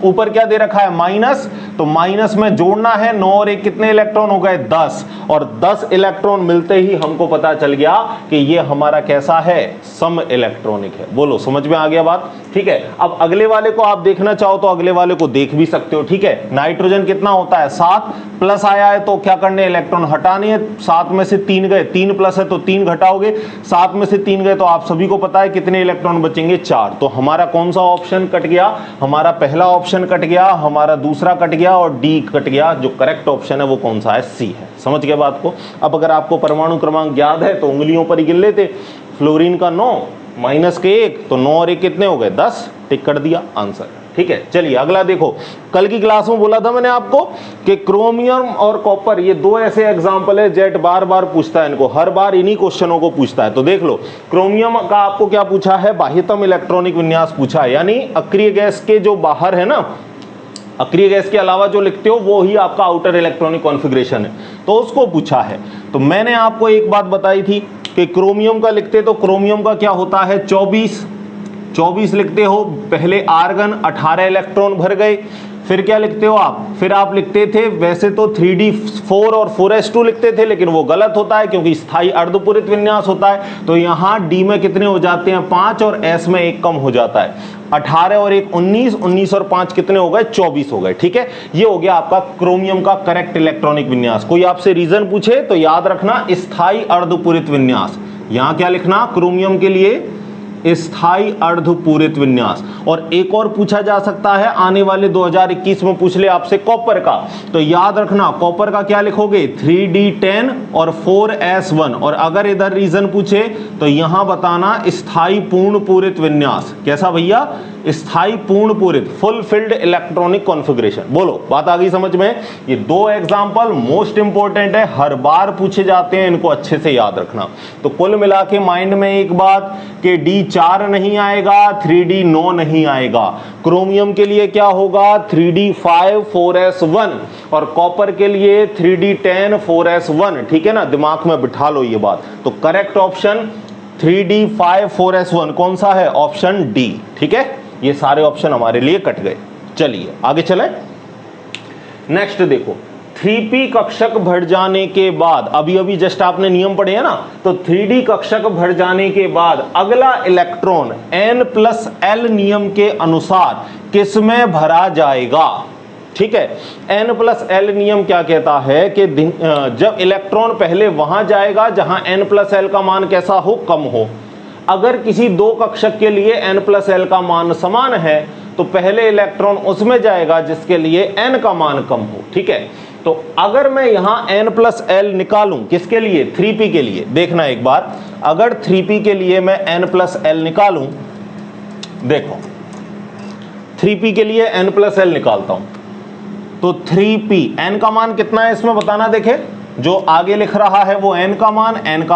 ऊपर क्या दे रखा है, माइनस। तो माइनस में जोड़ना है, 9 और 1 कितने इलेक्ट्रॉन हो गए, 10। और 10 इलेक्ट्रॉन मिलते ही हमको पता चल गया कि ये हमारा कैसा है, सम इलेक्ट्रॉनिक है। बोलो समझ में आ गया बात, ठीक है। अब अगले वाले को आप देखना चाहो तो अगले वाले को देख भी सकते हो, ठीक है। नाइट्रोजन कितना होता है, 7। प्लस आया है तो क्या करने, इलेक्ट्रॉन हटाने हैं। 7 में से 3 गए, 3 प्लस है तो 3 घटाओगे। 7 में से 3 गए तो आप सभी को पता है कितने इलेक्ट्रॉन बचेंगे, 4। तो हमारा कौन सा ऑप्शन कट गया, हमारा पहला ऑप्शन कट गया, हमारा दूसरा कट गया और डी कट गया। जो करेक्ट ऑप्शन है वो कौन सा है, सी है। समझ गए बात को। अब अगर आपको परमाणु क्रमांक याद है तो उंगलियों पर ही गिन लेते। फ्लोरीन का 9 माइनस के 1, तो 9 और 1 कितने हो गए, 10। टिक कर दिया, आंसर, ठीक है। चलिए अगला देखो। कल की क्लास में बोला था मैंने आपको कि क्रोमियम और कॉपर, ये 2 ऐसे एग्जाम्पल है जेट बार बार पूछता है, इनको हर बार इन्हीं क्वेश्चनों को पूछता है। तो देख लो, क्रोमियम का आपको क्या पूछा है, बाह्यतम इलेक्ट्रॉनिक विन्यास पूछा है, यानी अक्रिय गैस के जो बाहर है ना, अक्रिय गैस के अलावा जो लिखते हो वो ही आपका आउटर इलेक्ट्रॉनिक कॉन्फ़िगरेशन है, तो उसको पूछा है। तो मैंने आपको एक बात बताई थी कि क्रोमियम का लिखते तो क्रोमियम का क्या होता है, 24 लिखते हो। पहले आर्गन 18 इलेक्ट्रॉन भर गए। फिर क्या लिखते हो आप, फिर आप लिखते थे वैसे तो 3d4 और 4s2 लिखते थे, लेकिन वो गलत होता है क्योंकि स्थायी अर्धपूरित विन्यास होता है। तो यहाँ d में कितने हो जाते हैं, 5, और s में 1 कम हो जाता है। 18 और 1 19, 19 और 5 कितने हो गए, 24 हो गए, ठीक है। ये हो गया आपका क्रोमियम का करेक्ट इलेक्ट्रॉनिक विन्यास। कोई आपसे रीजन पूछे तो याद रखना स्थायी अर्धपूरित विन्यास। यहाँ क्या लिखना, क्रोमियम के लिए स्थायी अर्धपूरित विन्यास। और एक और पूछा जा सकता है आने वाले 2021 में, पूछ ले आपसे कॉपर का, तो याद रखना कॉपर का क्या लिखोगे, 3d10 और 4s1। और अगर इधर रीजन पूछे तो यहां बताना स्थायी पूर्ण पूरित विन्यास। कैसा भैया, स्थायी पूर्ण पूरित, फुलफिल्ड इलेक्ट्रॉनिक कॉन्फ़िगरेशन। बोलो बात आ गई समझ में। ये 2 एग्जांपल मोस्ट इंपॉर्टेंट है, हर बार पूछे जाते हैं, इनको अच्छे से याद रखना। तो कुल मिला के माइंड में एक बात कि D4 नहीं आएगा, 3d9 नहीं आएगा। क्रोमियम के लिए क्या होगा, 3d5 4s1, और कॉपर के लिए 3d10 4s1, ठीक है ना, दिमाग में बिठा लो ये बात। तो करेक्ट ऑप्शन 3d5 4s1 कौन सा है, ऑप्शन डी, ठीक है। ये सारे ऑप्शन हमारे लिए कट गए। चलिए आगे चलें। नेक्स्ट देखो, 3p कक्षक भर जाने के बाद, अभी जस्ट आपने नियम पढ़े हैं ना, तो 3d कक्षक भर जाने के बाद अगला इलेक्ट्रॉन n+l नियम के अनुसार किसमें भरा जाएगा, ठीक है। n+l नियम क्या कहता है कि जब इलेक्ट्रॉन पहले वहां जाएगा जहां n+l का मान कैसा हो, कम हो। अगर किसी 2 कक्षक के लिए n+l का मान समान है तो पहले इलेक्ट्रॉन उसमें जाएगा जिसके लिए n का मान कम हो, ठीक है। तो अगर मैं यहां n+l निकालूं, किसके लिए, 3p के लिए, देखना एक बार, अगर 3p के लिए मैं n+l निकालूं, देखो 3p के लिए n+l निकालता हूं तो 3p, n का मान कितना है इसमें बताना, देखे जो आगे लिख रहा है वो n का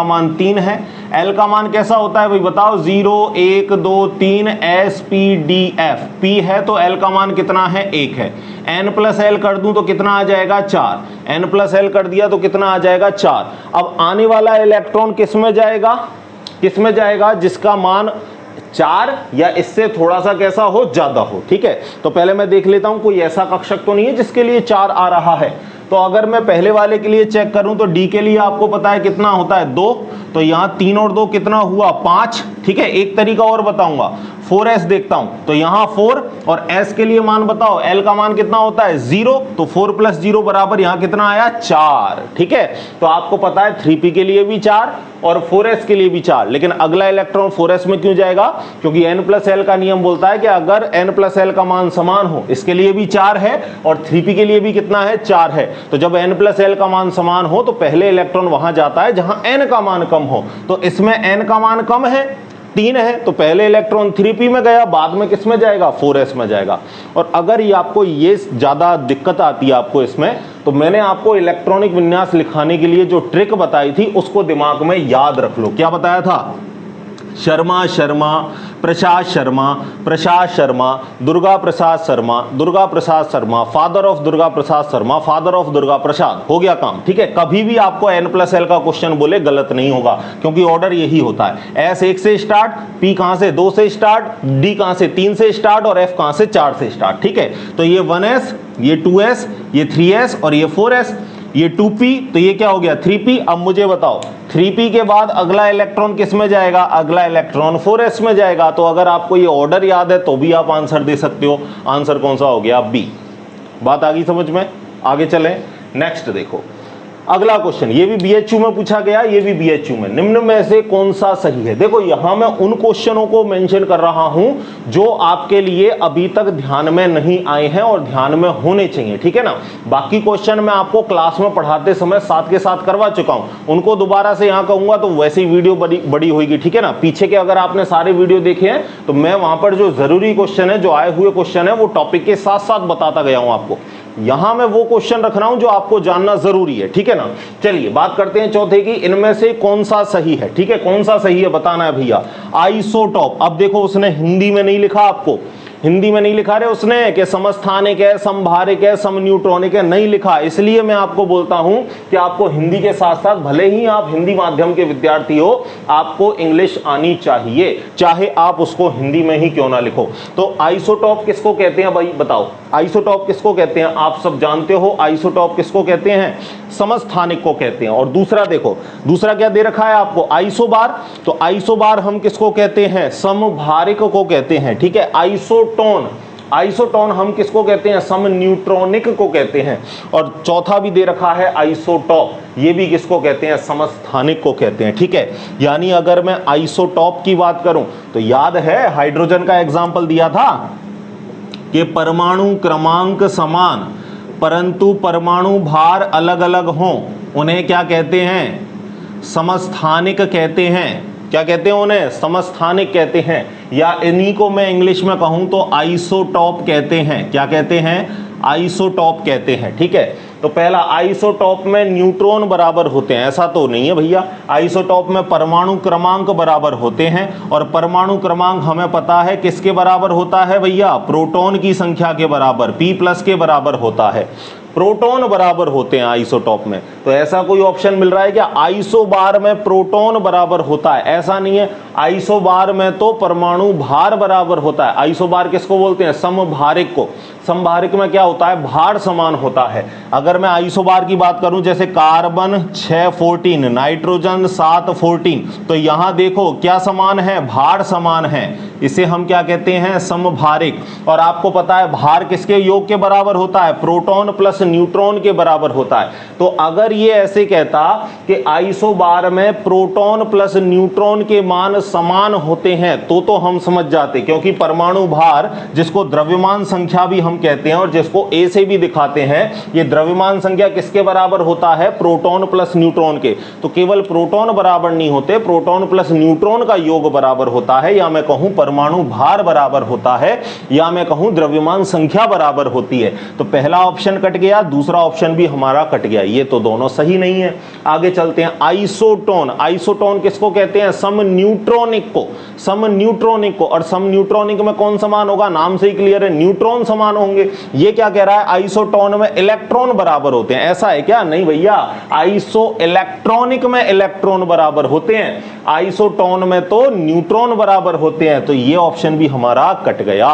मान 3 है। l का मान कैसा होता है भाई बताओ, 0 1 2 3 s p d f, p है तो l का मान कितना है 1 है। n प्लस l कर दूं तो कितना आ जाएगा 4, n प्लस l कर दिया तो कितना आ जाएगा 4। अब आने वाला इलेक्ट्रॉन किस में जाएगा, किस में जाएगा, जिसका मान 4 या इससे थोड़ा सा कैसा हो, ज्यादा हो। ठीक है, तो पहले मैं देख लेता हूं कोई ऐसा कक्षक तो नहीं है जिसके लिए 4 आ रहा है। तो अगर मैं पहले वाले के लिए चेक करूं तो डी के लिए आपको पता है कितना होता है 2, तो यहां 3 और 2 कितना हुआ 5। ठीक है, एक तरीका और बताऊंगा, 4s देखता हूं तो यहां 4 और s के लिए मान बताओ, l का मान कितना होता है 0, तो 4 प्लस 0 बराबर यहां कितना आया 4। ठीक है, तो आपको पता है 3p के लिए भी 4 और 4s के लिए भी 4, लेकिन अगला इलेक्ट्रॉन 4s में क्यों जाएगा, क्योंकि n प्लस l का नियम बोलता है कि अगर n प्लस l का मान समान हो, इसके लिए भी 4 है और 3p के लिए भी कितना है 4 है, तो जब n प्लस l का मान समान हो तो पहले इलेक्ट्रॉन वहां जाता है जहां n का मान कम हो। तो इसमें n का मान कम है 3 है, तो पहले इलेक्ट्रॉन 3p में गया, बाद में किस में जाएगा 4s में जाएगा। और अगर ये आपको ये ज्यादा दिक्कत आती है आपको इसमें, तो मैंने आपको इलेक्ट्रॉनिक विन्यास लिखाने के लिए जो ट्रिक बताई थी उसको दिमाग में याद रख लो। क्या बताया था, Sharma Sharma, Prasad Sharma, Prasad Sharma, Durga Prasad Sharma, Durga Prasad Sharma, father of Durga Prasad Sharma, father of Durga Prasad, हो गया काम। ठीक है, कभी भी आपको n प्लस l का क्वेश्चन बोले गलत नहीं होगा, क्योंकि ऑर्डर यही होता है, s 1 से स्टार्ट, p कहां से 2 से स्टार्ट, d कहां से 3 से स्टार्ट और f कहां से 4 से स्टार्ट। ठीक है, तो ये 1s, ये 2s, ये 3s और ये 4s, ये 2p, तो ये क्या हो गया 3p। अब मुझे बताओ 3p के बाद अगला इलेक्ट्रॉन किस में जाएगा, अगला इलेक्ट्रॉन 4s में जाएगा। तो अगर आपको ये ऑर्डर याद है तो भी आप आंसर दे सकते हो। आंसर कौन सा हो गया, बी। बात आ गई समझ में, आगे चलें। नेक्स्ट देखो अगला क्वेश्चन, ये भी बीएचयू में पूछा गया, ये भी बीएचयू में, निम्न में से कौन सा सही है। देखो यहां मैं उन क्वेश्चनों को मेंशन कर रहा हूं जो आपके लिए अभी तक ध्यान में नहीं आए हैं और ध्यान में होने चाहिए। ठीक है ना, बाकी क्वेश्चन मैं आपको क्लास में पढ़ाते समय साथ के साथ करवा चुका हूं, उनको दोबारा से यहां कहूंगा तो वैसे ही वीडियो बड़ी होगी। ठीक है ना, पीछे के अगर आपने सारे वीडियो देखे हैं तो मैं वहां पर जो जरूरी क्वेश्चन है, जो आए हुए क्वेश्चन है, वो टॉपिक के साथ साथ बताता गया हूं आपको। यहां मैं वो क्वेश्चन रख रहा हूं जो आपको जानना जरूरी है। ठीक है ना, चलिए बात करते हैं चौथे की, इनमें से कौन सा सही है। ठीक है, कौन सा सही है बताना है भैया। आइसोटॉप, अब देखो उसने हिंदी में नहीं लिखा, आपको हिंदी में नहीं लिखा रे उसने कि समस्थानिक है, समभारिक है, समन्यूट्रॉनिक है, नहीं लिखा। इसलिए मैं आपको बोलता हूं कि आपको हिंदी के साथ साथ, भले ही आप हिंदी माध्यम के विद्यार्थी हो, आपको इंग्लिश आनी चाहिए, चाहे आप उसको हिंदी में ही क्यों ना लिखो। तो आइसोटॉप किसको कहते हैं भाई बताओ, आइसोटॉप किसको कहते हैं, आप सब जानते हो आइसोटॉप किसको कहते हैं, समस्थानिक को कहते हैं। और दूसरा देखो, दूसरा क्या दे रखा है आपको, आइसोबार, तो आइसोबार हम किसको कहते हैं, समभारिक को कहते हैं। ठीक है, आइसोटोन, आइसोटोन हम किसको कहते हैं, समन्यूट्रॉनिक को कहते हैं। और चौथा भी दे रखा है आइसोटॉप, ये भी किसको कहते हैं, समस्थानिक को कहते हैं। ठीक है, यानी अगर मैं आइसोटॉप की बात करूं तो याद है हाइड्रोजन का एग्जांपल दिया था कि परमाणु क्रमांक समान परंतु परमाणु भार अलग अलग हों, उन्हें क्या कहते हैं, समस्थानिक कहते हैं। क्या कहते हैं उन्हें, समस्थानिक कहते हैं, या इन्हीं को मैं इंग्लिश में कहूं तो आइसोटॉप कहते हैं। क्या कहते हैं, आइसोटॉप कहते हैं। ठीक है, तो पहला आइसोटॉप में न्यूट्रॉन बराबर होते हैं, ऐसा तो नहीं है भैया। आइसोटॉप में परमाणु क्रमांक बराबर होते हैं, और परमाणु क्रमांक हमें पता है किसके बराबर होता है भैया, प्रोटॉन की संख्या के बराबर, P+ के बराबर होता है, प्रोटॉन बराबर होते हैं आइसोटॉप में। तो ऐसा कोई ऑप्शन मिल रहा है क्या, आइसोबार में प्रोटॉन बराबर होता है, ऐसा नहीं है। आइसोबार में तो परमाणु भार बराबर होता है। आइसोबार किसको बोलते हैं, समभारिक को। समभारिक में क्या होता है, भार समान होता है। अगर मैं आइसोबार की बात करूं, जैसे कार्बन 614, नाइट्रोजन 714, तो यहां देखो क्या समान है, भार समान है, इसे हम क्या कहते हैं, समभारिक। और आपको पता है भार किसके योग के बराबर होता है, प्रोटॉन प्लस न्यूट्रॉन के बराबर होता है। तो अगर ये ऐसे कहता कि आइसोबार में प्रोटॉन प्लस न्यूट्रॉन के मान समान होते हैं तो हम समझ जाते, क्योंकि परमाणु भार, जिसको द्रव्यमान संख्या भी हम कहते हैं और जिसको ए से भी दिखाते हैं, ये द्रव्यमान संख्या किसके बराबर होता है, प्रोटॉन प्लस न्यूट्रॉन के। तो केवल प्रोटॉन बराबर नहीं होते, प्रोटॉन प्लस न्यूट्रॉन का योग बराबर होता है, या मैं कहूं परमाणु भार बराबर होता है, या मैं कहूं द्रव्यमान संख्या बराबर होती है। तो पहला ऑप्शन कट गया, दूसरा ऑप्शन भी हमारा कट गया, ये तो दोनों सही नहीं है। आगे चलते हैं, आइसोटोन। आइसोटोन किसको कहते हैं, सम न्यूट्रॉनिक को, सम न्यूट्रॉनिक को। और सम न्यूट्रॉनिक में कौन समान होगा, नाम से ही क्लियर है, न्यूट्रॉन समान होंगे। ये क्या कह रहा है, आइसोटोन में इलेक्ट्रॉन बराबर होते हैं, ऐसा है क्या, नहीं भैया, आइसो इलेक्ट्रॉनिक में इलेक्ट्रॉन बराबर होते हैं, आइसोटोन में तो न्यूट्रॉन बराबर होते हैं। तो ये ऑप्शन भी हमारा कट गया।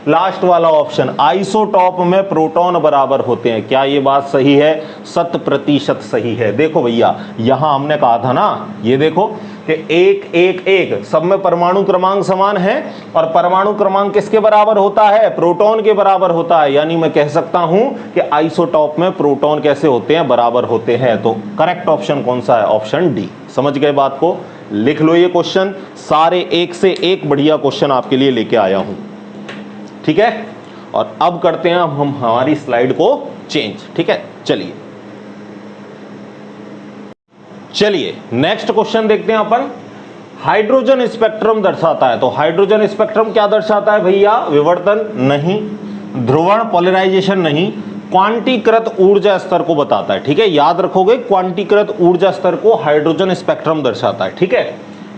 लास्ट वाला ऑप्शन, आइसोटॉप में प्रोटॉन बराबर होते हैं, क्या ये बात सही है, 100% सही है। देखो भैया, यहां हमने कहा था ना, ये देखो कि 1 1 1 सब में परमाणु क्रमांक समान है, और परमाणु क्रमांक किसके बराबर होता है, प्रोटॉन के बराबर होता है। यानी मैं कह सकता हूं कि आइसोटॉप में प्रोटॉन कैसे होते हैं, बराबर होते हैं। तो करेक्ट ऑप्शन कौन सा है, ऑप्शन डी। समझ गए बात को, लिख लो ये क्वेश्चन, सारे एक से एक बढ़िया क्वेश्चन आपके लिए लेके आया हूं, ठीक है। और अब करते हैं हम हमारी स्लाइड को चेंज, ठीक है। चलिए नेक्स्ट क्वेश्चन देखते हैं अपन। हाइड्रोजन स्पेक्ट्रम दर्शाता है, तो हाइड्रोजन स्पेक्ट्रम क्या दर्शाता है भैया, विवर्तन नहीं, ध्रुवण पोलराइजेशन नहीं, क्वांटीकृत ऊर्जा स्तर को बताता है, ठीक है। याद रखोगे, क्वांटीकृत ऊर्जा स्तर को हाइड्रोजन स्पेक्ट्रम दर्शाता है, ठीक है।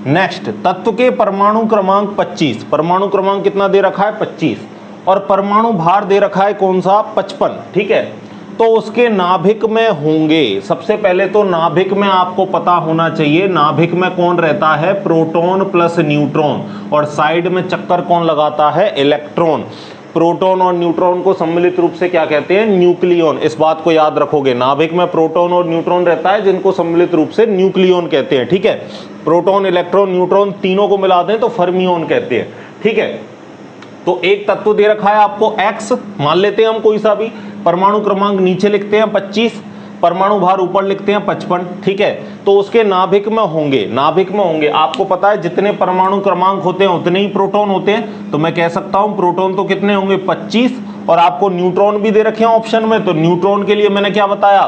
नेक्स्ट, तत्व के परमाणु क्रमांक 25, परमाणु क्रमांक कितना दे रखा है, 25, और परमाणु भार दे रखा है कौन सा, 55, ठीक है। तो उसके नाभिक में होंगे, सबसे पहले तो नाभिक में आपको पता होना चाहिए, नाभिक में कौन रहता है, प्रोटॉन प्लस न्यूट्रॉन, और साइड में चक्कर कौन लगाता है, इलेक्ट्रॉन। प्रोटॉन और न्यूट्रॉन को सम्मिलित रूप से क्या कहते हैं, न्यूक्लियन। इस बात को याद रखोगे, नाभिक में प्रोटॉन और न्यूट्रॉन रहता है, जिनको सम्मिलित रूप से न्यूक्लियन कहते हैं, ठीक है। प्रोटॉन, इलेक्ट्रॉन, न्यूट्रॉन तीनों को मिला दें तो फर्मियन कहते हैं, ठीक है। तो एक तत्व दे रखा है आपको X, मान लेते हैं हम कोई सा भी, परमाणु क्रमांक नीचे लिखते हैं 25, परमाणु भार ऊपर लिखते हैं 55, ठीक है। तो उसके नाभिक में होंगे, नाभिक में होंगे, आपको पता है जितने परमाणु क्रमांक होते हैं उतने ही प्रोटॉन होते हैं। तो मैं कह सकता हूं प्रोटॉन तो कितने होंगे, 25, और आपको न्यूट्रॉन भी दे रखे हैं ऑप्शन में। तो न्यूट्रॉन के लिए मैंने क्या बताया,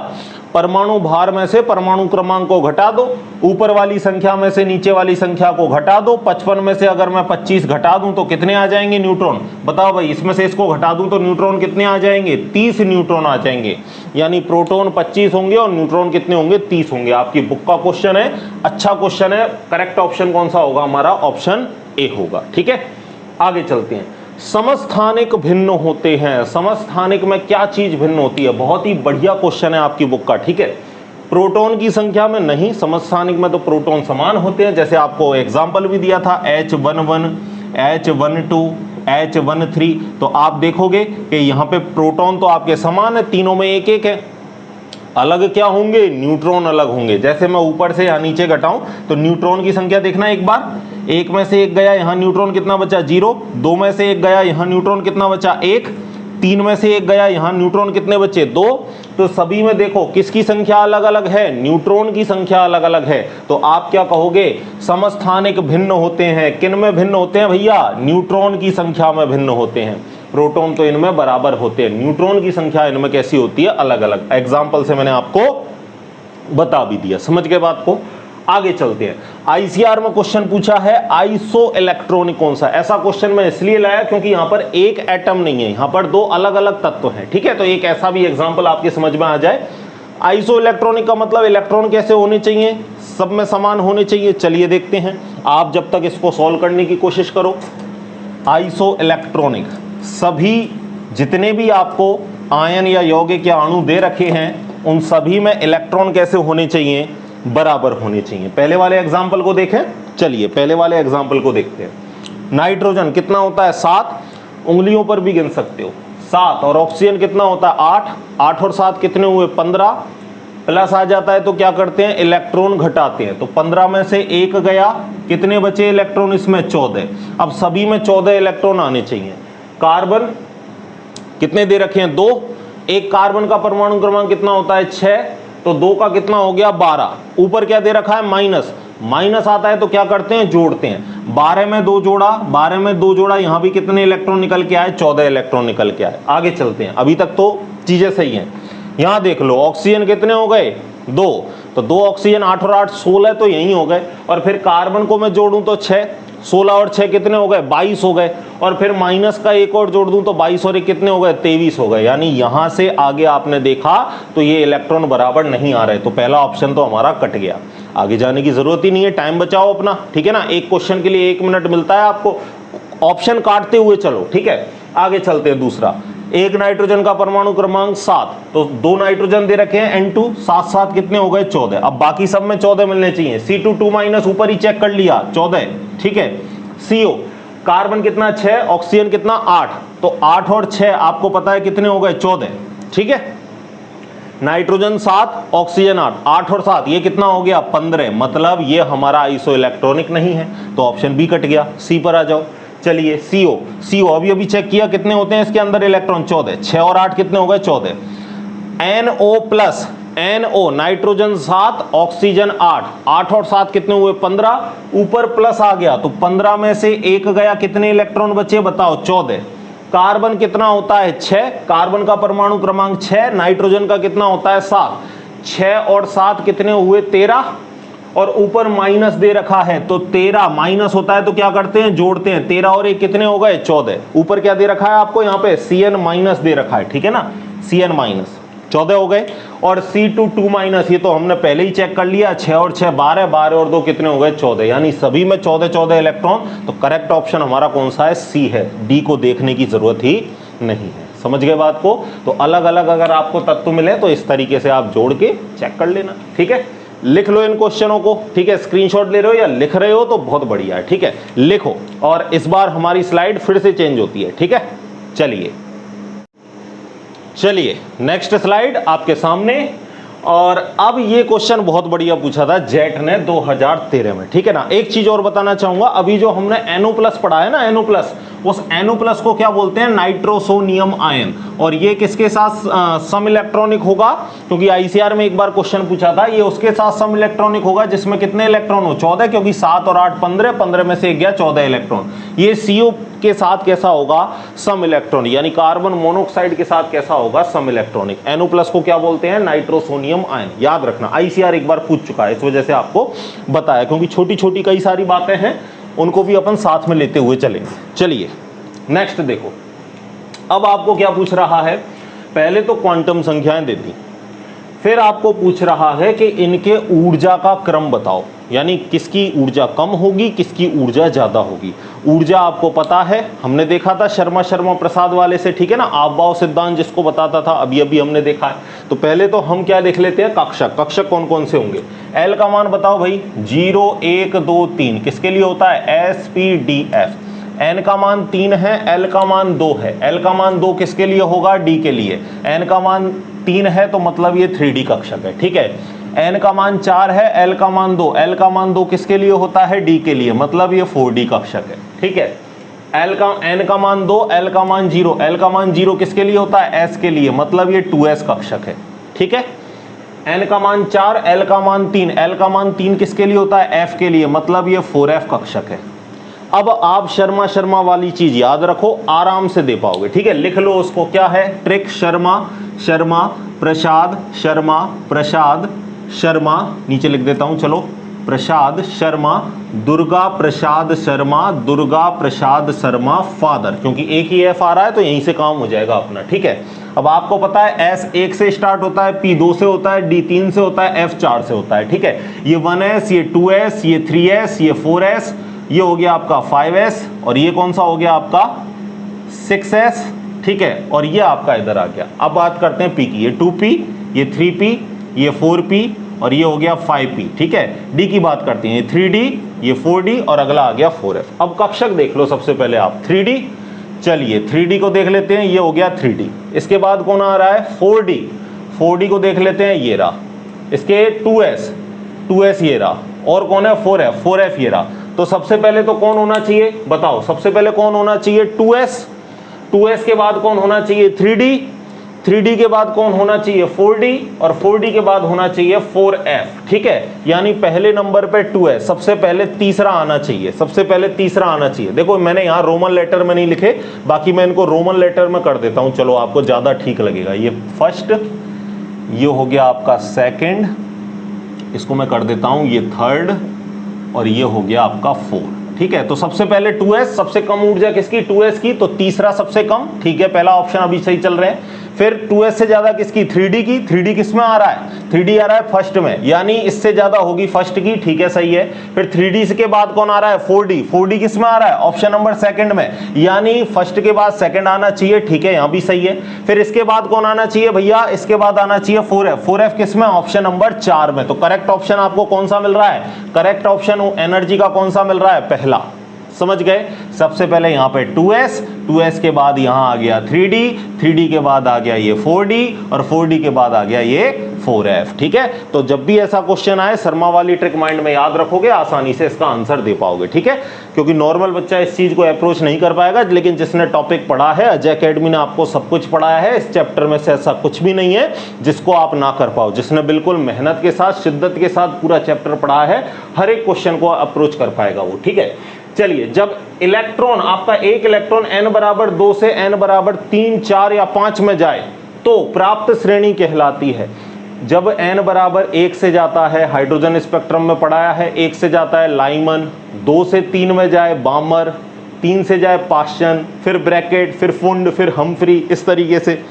परमाणु भार में से परमाणु क्रमांक को घटा दो, ऊपर वाली संख्या में से नीचे वाली संख्या को घटा दो। 55 में से अगर मैं 25 घटा दूं तो कितने आ जाएंगे न्यूट्रॉन, बताओ भाई, इसमें से इसको घटा दूं तो न्यूट्रॉन कितने आ जाएंगे, 30 न्यूट्रॉन आ जाएंगे। यानी प्रोटॉन 25 होंगे और न्यूट्रॉन कितने होंगे, 30 होंगे। आपकी बुक का क्वेश्चन है, अच्छा क्वेश्चन है। करेक्ट ऑप्शन कौन सा होगा हमारा, ऑप्शन ए होगा, ठीक है। आगे चलते हैं, समस्थानिक भिन्न होते हैं। समस्थानिक में क्या चीज भिन्न होती है, बहुत ही बढ़िया क्वेश्चन है आपकी बुक का, ठीक है। प्रोटॉन की संख्या में नहीं, समस्थानिक में तो प्रोटॉन समान होते हैं, जैसे आपको एग्जांपल भी दिया था H11, H12, H13। तो आप देखोगे कि यहाँ पे प्रोटॉन तो आपके समान है, तीनों में एक एक है, अलग क्या होंगे, न्यूट्रॉन अलग होंगे। जैसे मैं ऊपर से या नीचे घटाऊं तो न्यूट्रॉन की संख्या देखना एक बार, एक में से एक गया, यहाँ न्यूट्रॉन कितना बचा, 0, 2 में से एक गया, यहाँ न्यूट्रॉन कितना बचा, 1, 3 में से एक गया, यहाँ न्यूट्रॉन कितने बचे, 2। तो सभी में देखो किसकी संख्या अलग अलग है, न्यूट्रॉन की संख्या अलग अलग है। तो आप क्या कहोगे, समस्थानिक भिन्न होते हैं। किन में भिन्न होते हैं भैया, न्यूट्रॉन की संख्या में भिन्न होते हैं। प्रोटॉन तो इनमें बराबर होते हैं, न्यूट्रॉन की संख्या इनमें कैसी होती है, अलग अलग। एग्जाम्पल से मैंने आपको बता भी दिया, समझ गए बात को। आगे चलते हैं, आईसीआर में क्वेश्चन पूछा है आइसो इलेक्ट्रॉनिक कौन सा। ऐसा क्वेश्चन मैं इसलिए लाया क्योंकि यहां पर एक एटम नहीं है, यहां पर 2 अलग अलग तत्व हैं, ठीक है। तो एक ऐसा भी एग्जांपल आपके समझ में आ जाए। आइसो इलेक्ट्रॉनिक का मतलब इलेक्ट्रॉन कैसे होने चाहिए, सब में समान होने चाहिए। चलिए देखते हैं, आप जब तक इसको सॉल्व करने की कोशिश करो। आइसो इलेक्ट्रॉनिक, सभी जितने भी आपको आयन या यौगिक या अणु दे रखे हैं उन सभी में इलेक्ट्रॉन कैसे होने चाहिए, बराबर होने चाहिए। पहले वाले एग्जाम्पल को देखें, चलिए पहले वाले एग्जाम्पल को देखते हैं। नाइट्रोजन कितना होता है, 7, उंगलियों पर भी गिन सकते हो 7, और ऑक्सीजन कितना होता है, 8, 8 और 7 कितने हुए, 15, प्लस आ जाता है तो क्या करते हैं, इलेक्ट्रॉन घटाते हैं। तो 15 में से 1 गया, कितने बचे इलेक्ट्रॉन इसमें, 14। अब सभी में 14 इलेक्ट्रॉन आने चाहिए। कार्बन कितने दे रखे हैं, 2, एक कार्बन का परमाणु क्रमांक कितना होता है, 6, तो 2 का कितना हो गया, 12। ऊपर क्या दे रखा है, माइनस, माइनस आता है तो क्या करते हैं, जोड़ते हैं। 12 में 2 जोड़ा, 12 में 2 जोड़ा, यहां भी कितने इलेक्ट्रॉन निकल के आए? 14 इलेक्ट्रॉन निकल के आए। आगे चलते हैं, अभी तक तो चीजें सही हैं। यहां देख लो ऑक्सीजन कितने हो गए? 2, तो 2 ऑक्सीजन, 8 और 8 16, तो यही हो गए। और फिर कार्बन को मैं जोड़ूं तो 6, 16 और 6 कितने हो गए? 22 हो गए। और फिर माइनस का एक और जोड़ दूं तो 22 और 1 कितने हो गए? 23 हो गए। यानी यहां से आगे आपने देखा तो ये इलेक्ट्रॉन बराबर नहीं आ रहे, तो पहला ऑप्शन तो हमारा कट गया। आगे जाने की जरूरत ही नहीं है, टाइम बचाओ अपना, ठीक है ना। एक क्वेश्चन के लिए 1 मिनट मिलता है आपको, ऑप्शन काटते हुए चलो, ठीक है। आगे चलते हैं। दूसरा, एक नाइट्रोजन का परमाणु क्रमांक 7, तो 2 नाइट्रोजन दे रखे हैं N2, 7 7 कितने हो गए? 14। अब बाकी सब में 14 मिलने चाहिए। C2 2 माइनस ऊपर ही चेक कर लिया, 14, ठीक है। CO कार्बन कितना? 6, ऑक्सीजन कितना? 8, तो 8 और 6 आपको पता है कितने हो गए? 14, ठीक है। नाइट्रोजन 7, ऑक्सीजन 8, 8 और 7 ये कितना हो गया? 15, मतलब ये हमारा आइसो इलेक्ट्रॉनिक नहीं है, तो ऑप्शन बी कट गया। सी पर आ जाओ। चलिए CO अभी चेक किया कितने होते हैं इसके अंदर इलेक्ट्रॉन? 14, 6 और 8 कितने हो गए? 14। NO plus, NO nitrogen 7, oxygen 8, 8 और 7 कितने हुए? 15, ऊपर प्लस आ गया तो 15 में से 1 गया, कितने इलेक्ट्रॉन बचे? बताओ, 14। कार्बन कितना होता है? 6, कार्बन का परमाणु क्रमांक 6, नाइट्रोजन का कितना होता है? 7, 6 और 7 कितने हुए? 13, और ऊपर माइनस दे रखा है तो 13 माइनस होता है तो क्या करते हैं? जोड़ते हैं। 13 और 1 कितने हो गए? 14। ऊपर क्या दे रखा है आपको? यहाँ पे Cn माइनस दे रखा है, ठीक है ना। Cn माइनस 14 हो गए। और C2 2 माइनस, ये तो हमने पहले ही चेक कर लिया, 6 और 6 12, 12 और 2 कितने हो गए? 14। यानी सभी में 14 14 इलेक्ट्रॉन। तो करेक्ट ऑप्शन हमारा कौन सा है? सी है। डी को देखने की जरूरत ही नहीं है। समझ गए बात को? तो अलग अलग अगर आपको तत्व मिले तो इस तरीके से आप जोड़ के चेक कर लेना, ठीक है। लिख लो इन क्वेश्चनों को, ठीक है। स्क्रीनशॉट ले रहे हो या लिख रहे हो तो बहुत बढ़िया है, ठीक है। लिखो, और इस बार हमारी स्लाइड फिर से चेंज होती है, ठीक है। चलिए नेक्स्ट स्लाइड आपके सामने। और अब ये क्वेश्चन बहुत बढ़िया पूछा था जेट ने 2013 में, ठीक है ना। एक चीज और बताना चाहूंगा, अभी जो हमने NO+ पढ़ा है ना, NO+, उस NO+ को क्या बोलते हैं? Nitrosonium ion. और ये किसके साथ सम इलेक्ट्रॉनिक होगा? क्योंकि ICR में एक बार क्वेश्चन पूछा था, ये उसके साथ सम इलेक्ट्रॉनिक होगा जिसमें कितने इलेक्ट्रॉन हो? 14, क्योंकि 7 और 8 15, 15 में से एक गया 14 इलेक्ट्रॉन। ये CO के साथ कैसा होगा? सम इलेक्ट्रॉनिक। यानी कार्बन मोनोऑक्साइड के साथ कैसा होगा? सम इलेक्ट्रॉनिक। NO+ को क्या बोलते हैं? Nitrosonium ion. याद रखना, ICR एक बार पूछ चुका है, इस वजह से आपको बताया, क्योंकि छोटी छोटी कई सारी बातें हैं, उनको भी अपन साथ में लेते हुए चलेंगे। चलिए नेक्स्ट देखो, अब आपको क्या पूछ रहा है? पहले तो क्वांटम संख्याएं दे दी, फिर आपको पूछ रहा है कि इनके ऊर्जा का क्रम बताओ, यानी किसकी ऊर्जा कम होगी, किसकी ऊर्जा ज्यादा होगी। ऊर्जा आपको पता है, हमने देखा था शर्मा प्रसाद वाले से, ठीक है ना। आपभाव सिद्धांत जिसको बताता था, अभी हमने देखा है। तो पहले तो हम क्या देख लेते हैं? कक्षक। कक्षक कौन कौन से होंगे? L का मान बताओ भाई, 0 1 2 3 किसके लिए होता है? SPDF। N का मान 3 है, L का मान 2 है। L का मान 2 किसके लिए होगा? D के लिए। N का मान 3 है तो मतलब ये 3D कक्षक है, ठीक है। N का मान 4 है, L का मान 2, L का मान 2 किसके लिए होता है? D के लिए, मतलब ये 4D कक्षक है, ठीक है। N का मान 2, L का मान 0, L का मान 0 किसके लिए होता है? S के लिए, मतलब ये 2S कक्षक है, ठीक है। N का मान 4, L का मान 3, L का मान 3 किसके लिए होता है? F के लिए, मतलब ये 4F कक्षक है। अब आप शर्मा वाली चीज याद रखो, आराम से दे पाओगे, ठीक है। लिख लो उसको, क्या है? ट्रिक शर्मा प्रसाद, प्रसाद शर्मा, नीचे लिख देता हूं, चलो। प्रसाद शर्मा, दुर्गा प्रसाद शर्मा फादर, क्योंकि एक ही F आ रहा है तो यहीं से काम हो जाएगा अपना, ठीक है। अब आपको पता है S 1 से स्टार्ट होता है, P 2 से होता है, D 3 से होता है, F 4 से होता है, ठीक है। ये 1S, ये 2S, ये 3S, ये 4S, ये हो गया आपका 5S, और ये कौन सा हो गया आपका? 6S, ठीक है। और ये आपका इधर आ गया। अब बात करते हैं P की, ये 2P, ये 3P, ये 4P, और ये हो गया 5P, ठीक है। D की बात करते हैं, ये 3D, ये 4D, और अगला आ गया 4F। अब कक्षक देख लो सबसे पहले आप, 3D। चलिए 3D को देख लेते हैं, ये हो गया 3D। इसके बाद कौन आ रहा है? 4D। 4D को देख लेते हैं, ये रहा। इसके 2S ये रहा, और कौन है? 4F ये रहा। तो सबसे पहले तो कौन होना चाहिए? बताओ, सबसे पहले कौन होना चाहिए? 2S। 2S के बाद कौन होना चाहिए? 3D। 3D के बाद कौन होना चाहिए 4D, और 4D के बाद होना चाहिए 4F, ठीक है। यानी पहले नंबर पे 2S, सबसे पहले तीसरा आना चाहिए, सबसे पहले तीसरा आना चाहिए। देखो मैंने यहां रोमन लेटर में नहीं लिखे, बाकी मैं इनको रोमन लेटर में कर देता हूं, चलो आपको ज्यादा ठीक लगेगा। ये फर्स्ट, ये हो गया आपका सेकंड, इसको मैं कर देता हूं ये थर्ड, और ये हो गया आपका 4, ठीक है। तो सबसे पहले 2S, सबसे कम ऊर्जा किसकी 2S की, तो तीसरा सबसे कम, ठीक है, पहला ऑप्शन अभी सही चल रहे हैं। फिर 2S से ज्यादा किसकी 3D की, 3D किस में आ रहा है 3D आ रहा है फर्स्ट में, यानी इससे ज्यादा होगी फर्स्ट की, ठीक है सही है। फिर 3D के बाद कौन आ रहा है 4D, 4D किस में आ रहा है ऑप्शन नंबर सेकंड में, यानी फर्स्ट के बाद सेकंड आना चाहिए, ठीक है यहां भी सही है। फिर इसके बाद कौन आना चाहिए भैया, इसके बाद आना चाहिए 4F, 4F किस में ऑप्शन नंबर 4 में। तो करेक्ट ऑप्शन आपको कौन सा मिल रहा है, करेक्ट ऑप्शन एनर्जी का कौन सा मिल रहा है, पहला, समझ गए। सबसे पहले यहां पे 2S, 2S के बाद यहां आ गया 3D, 3D के बाद आ गया ये 4D, और 4D के बाद आ गया ये 4F, ठीक है। तो जब भी ऐसा क्वेश्चन आए शर्मा वाली ट्रिक माइंड में याद रखोगे, आसानी से इसका आंसर दे पाओगे, ठीक है। क्योंकि नॉर्मल बच्चा इस चीज को अप्रोच नहीं कर पाएगा, लेकिन जिसने टॉपिक पढ़ा है, अजय अकेडमी ने आपको सब कुछ पढ़ाया है, इस चैप्टर में से ऐसा कुछ भी नहीं है जिसको आप ना कर पाओ। जिसने बिल्कुल मेहनत के साथ, शिद्दत के साथ पूरा चैप्टर पढ़ा है, हर एक क्वेश्चन को अप्रोच कर पाएगा वो, ठीक है। चलिए, जब इलेक्ट्रॉन आपका एक इलेक्ट्रॉन n बराबर 2 से n बराबर 3, 4 या 5 में जाए तो प्राप्त श्रेणी कहलाती है। जब n बराबर 1 से जाता है, हाइड्रोजन स्पेक्ट्रम में पढ़ाया है, 1 से जाता है लाइमन, 2 से 3 में जाए बामर, 3 से जाए पाश्चन, फिर ब्रैकेट, फिर फुंड, फिर हम्फ्री, इस तरीके से।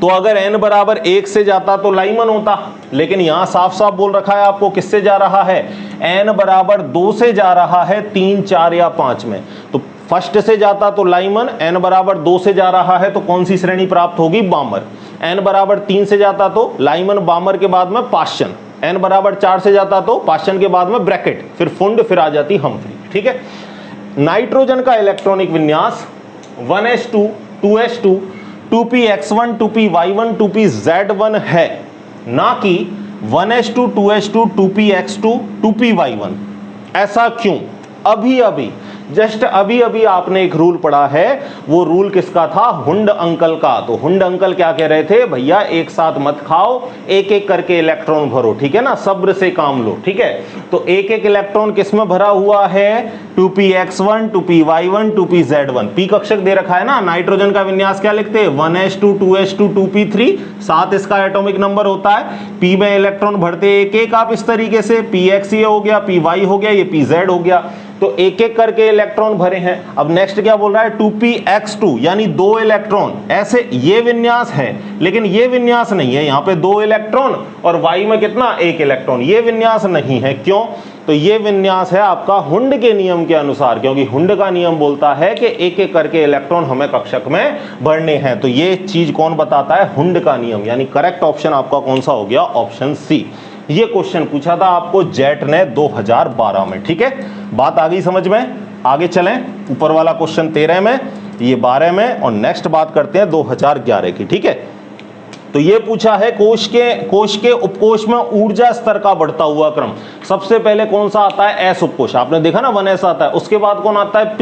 तो अगर n बराबर 1 से जाता तो लाइमन होता, लेकिन यहां साफ साफ बोल रखा है आपको किससे जा रहा है, n बराबर 2 से जा रहा है 3, 4 या 5 में। तो फर्स्ट से जाता तो लाइमन, n बराबर 2 से जा रहा है तो कौन सी श्रेणी प्राप्त होगी, बामर। n बराबर 3 से जाता तो लाइमन, बामर के बाद में पाश्चन, n बराबर 4 से जाता तो पाश्चन के बाद में ब्रैकेट, फिर फुंड, फिर आ जाती हम्फ्री, ठीक है। नाइट्रोजन का इलेक्ट्रॉनिक विन्यास 1s2, 2s2, 2px1, 2py1, 2pz1 है, ना कि 1s2, 2s2, 2px2, 2py1। ऐसा क्यों, अभी जस्ट अभी आपने एक रूल पढ़ा है, वो रूल किसका था, हुंड अंकल का। तो हुंड अंकल क्या कह रहे थे, भैया एक साथ मत खाओ, एक एक करके इलेक्ट्रॉन भरो, ठीक है ना, सब्र से काम लो, ठीक है। तो एक एक इलेक्ट्रॉन किस में भरा हुआ है, 2px1, 2py1, 2pz1। p कक्षक दे रखा है ना, नाइट्रोजन का विन्यास क्या लिखते हैं 1s2, 2s2, 2p3, 7 इसका एटॉमिक नंबर होता है। p में इलेक्ट्रॉन भरते एक एक आप इस तरीके से, px ये हो गया, py हो गया, ये pz हो गया, तो एक एक करके इलेक्ट्रॉन भरे हैं। अब नेक्स्ट क्या बोल रहा है 2px2, यानी 2 इलेक्ट्रॉन, ऐसे ये विन्यास है, लेकिन ये विन्यास नहीं है, यहां पे 2 इलेक्ट्रॉन और y में कितना 1 इलेक्ट्रॉन, ये विन्यास नहीं है। क्यों, तो ये विन्यास है आपका हुंड के नियम के अनुसार, क्योंकि हुंड का नियम बोलता है कि एक एक करके इलेक्ट्रॉन हमें कक्षक में भरने हैं। तो ये चीज कौन बताता है, हुंड का नियम, यानी करेक्ट ऑप्शन आपका कौन सा हो गया, ऑप्शन सी। ये क्वेश्चन पूछा था आपको जेट ने 2012 में, ठीक है। बात आ गई समझ में, आगे चलें। ऊपर वाला क्वेश्चन 13 में, ये 12 में, और नेक्स्ट बात करते हैं 2011 की, ठीक है। तो ये पूछा है कोश के उपकोष में ऊर्जा स्तर का बढ़ता हुआ क्रम। सबसे पहले कौन सा आता है, एस उपकोष, आपने देखा ना 1s आता है, उसके बाद कौन आता है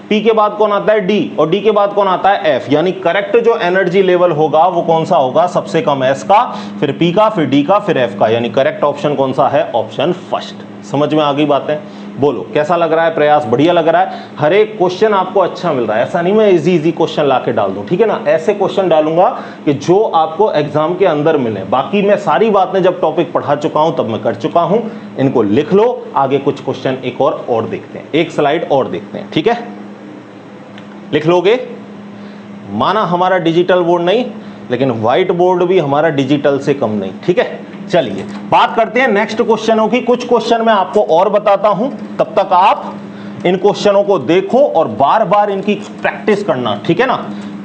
पी के बाद कौन आता है डी, और डी के बाद कौन आता है एफ। यानी करेक्ट जो एनर्जी लेवल होगा वो कौन सा होगा, सबसे कम एस का, फिर पी का, फिर डी का, फिर एफ का। यानी करेक्ट ऑप्शन कौन सा है, ऑप्शन फर्स्ट। समझ में आ गई बातें, बोलो कैसा लग रहा है प्रयास, बढ़िया लग रहा है। हर एक क्वेश्चन आपको अच्छा मिल रहा है, ऐसा नहीं मैं इजी क्वेश्चन लाके डाल दूं, ठीक है ना। ऐसे क्वेश्चन डालूंगा कि जो आपको एग्जाम के अंदर मिले। बाकी मैं सारी बातें जब टॉपिक पढ़ा चुका हूं तब मैं कर चुका हूं, इनको लिख लो। आगे कुछ क्वेश्चन एक और देखते हैं, एक स्लाइड और देखते हैं, ठीक है। लिख लोगे, माना हमारा डिजिटल बोर्ड नहीं, लेकिन व्हाइट बोर्ड भी हमारा डिजिटल से कम नहीं, ठीक है। चलिए बात करते हैं नेक्स्ट क्वेश्चनों की। कुछ क्वेश्चन मैं आपको और बताता हूं, तब तक आप इन क्वेश्चनों को देखो और बार बार इनकी प्रैक्टिस करना, ठीक है ना।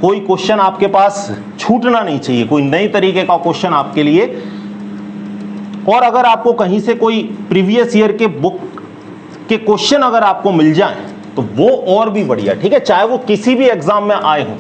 कोई क्वेश्चन आपके पास छूटना नहीं चाहिए, कोई नई तरीके का क्वेश्चन आपके लिए। और अगर आपको कहीं से कोई प्रीवियस ईयर के बुक के क्वेश्चन अगर आपको मिल जाए तो वो और भी बढ़िया, ठीक है। चाहे वो किसी भी एग्जाम में आए हो,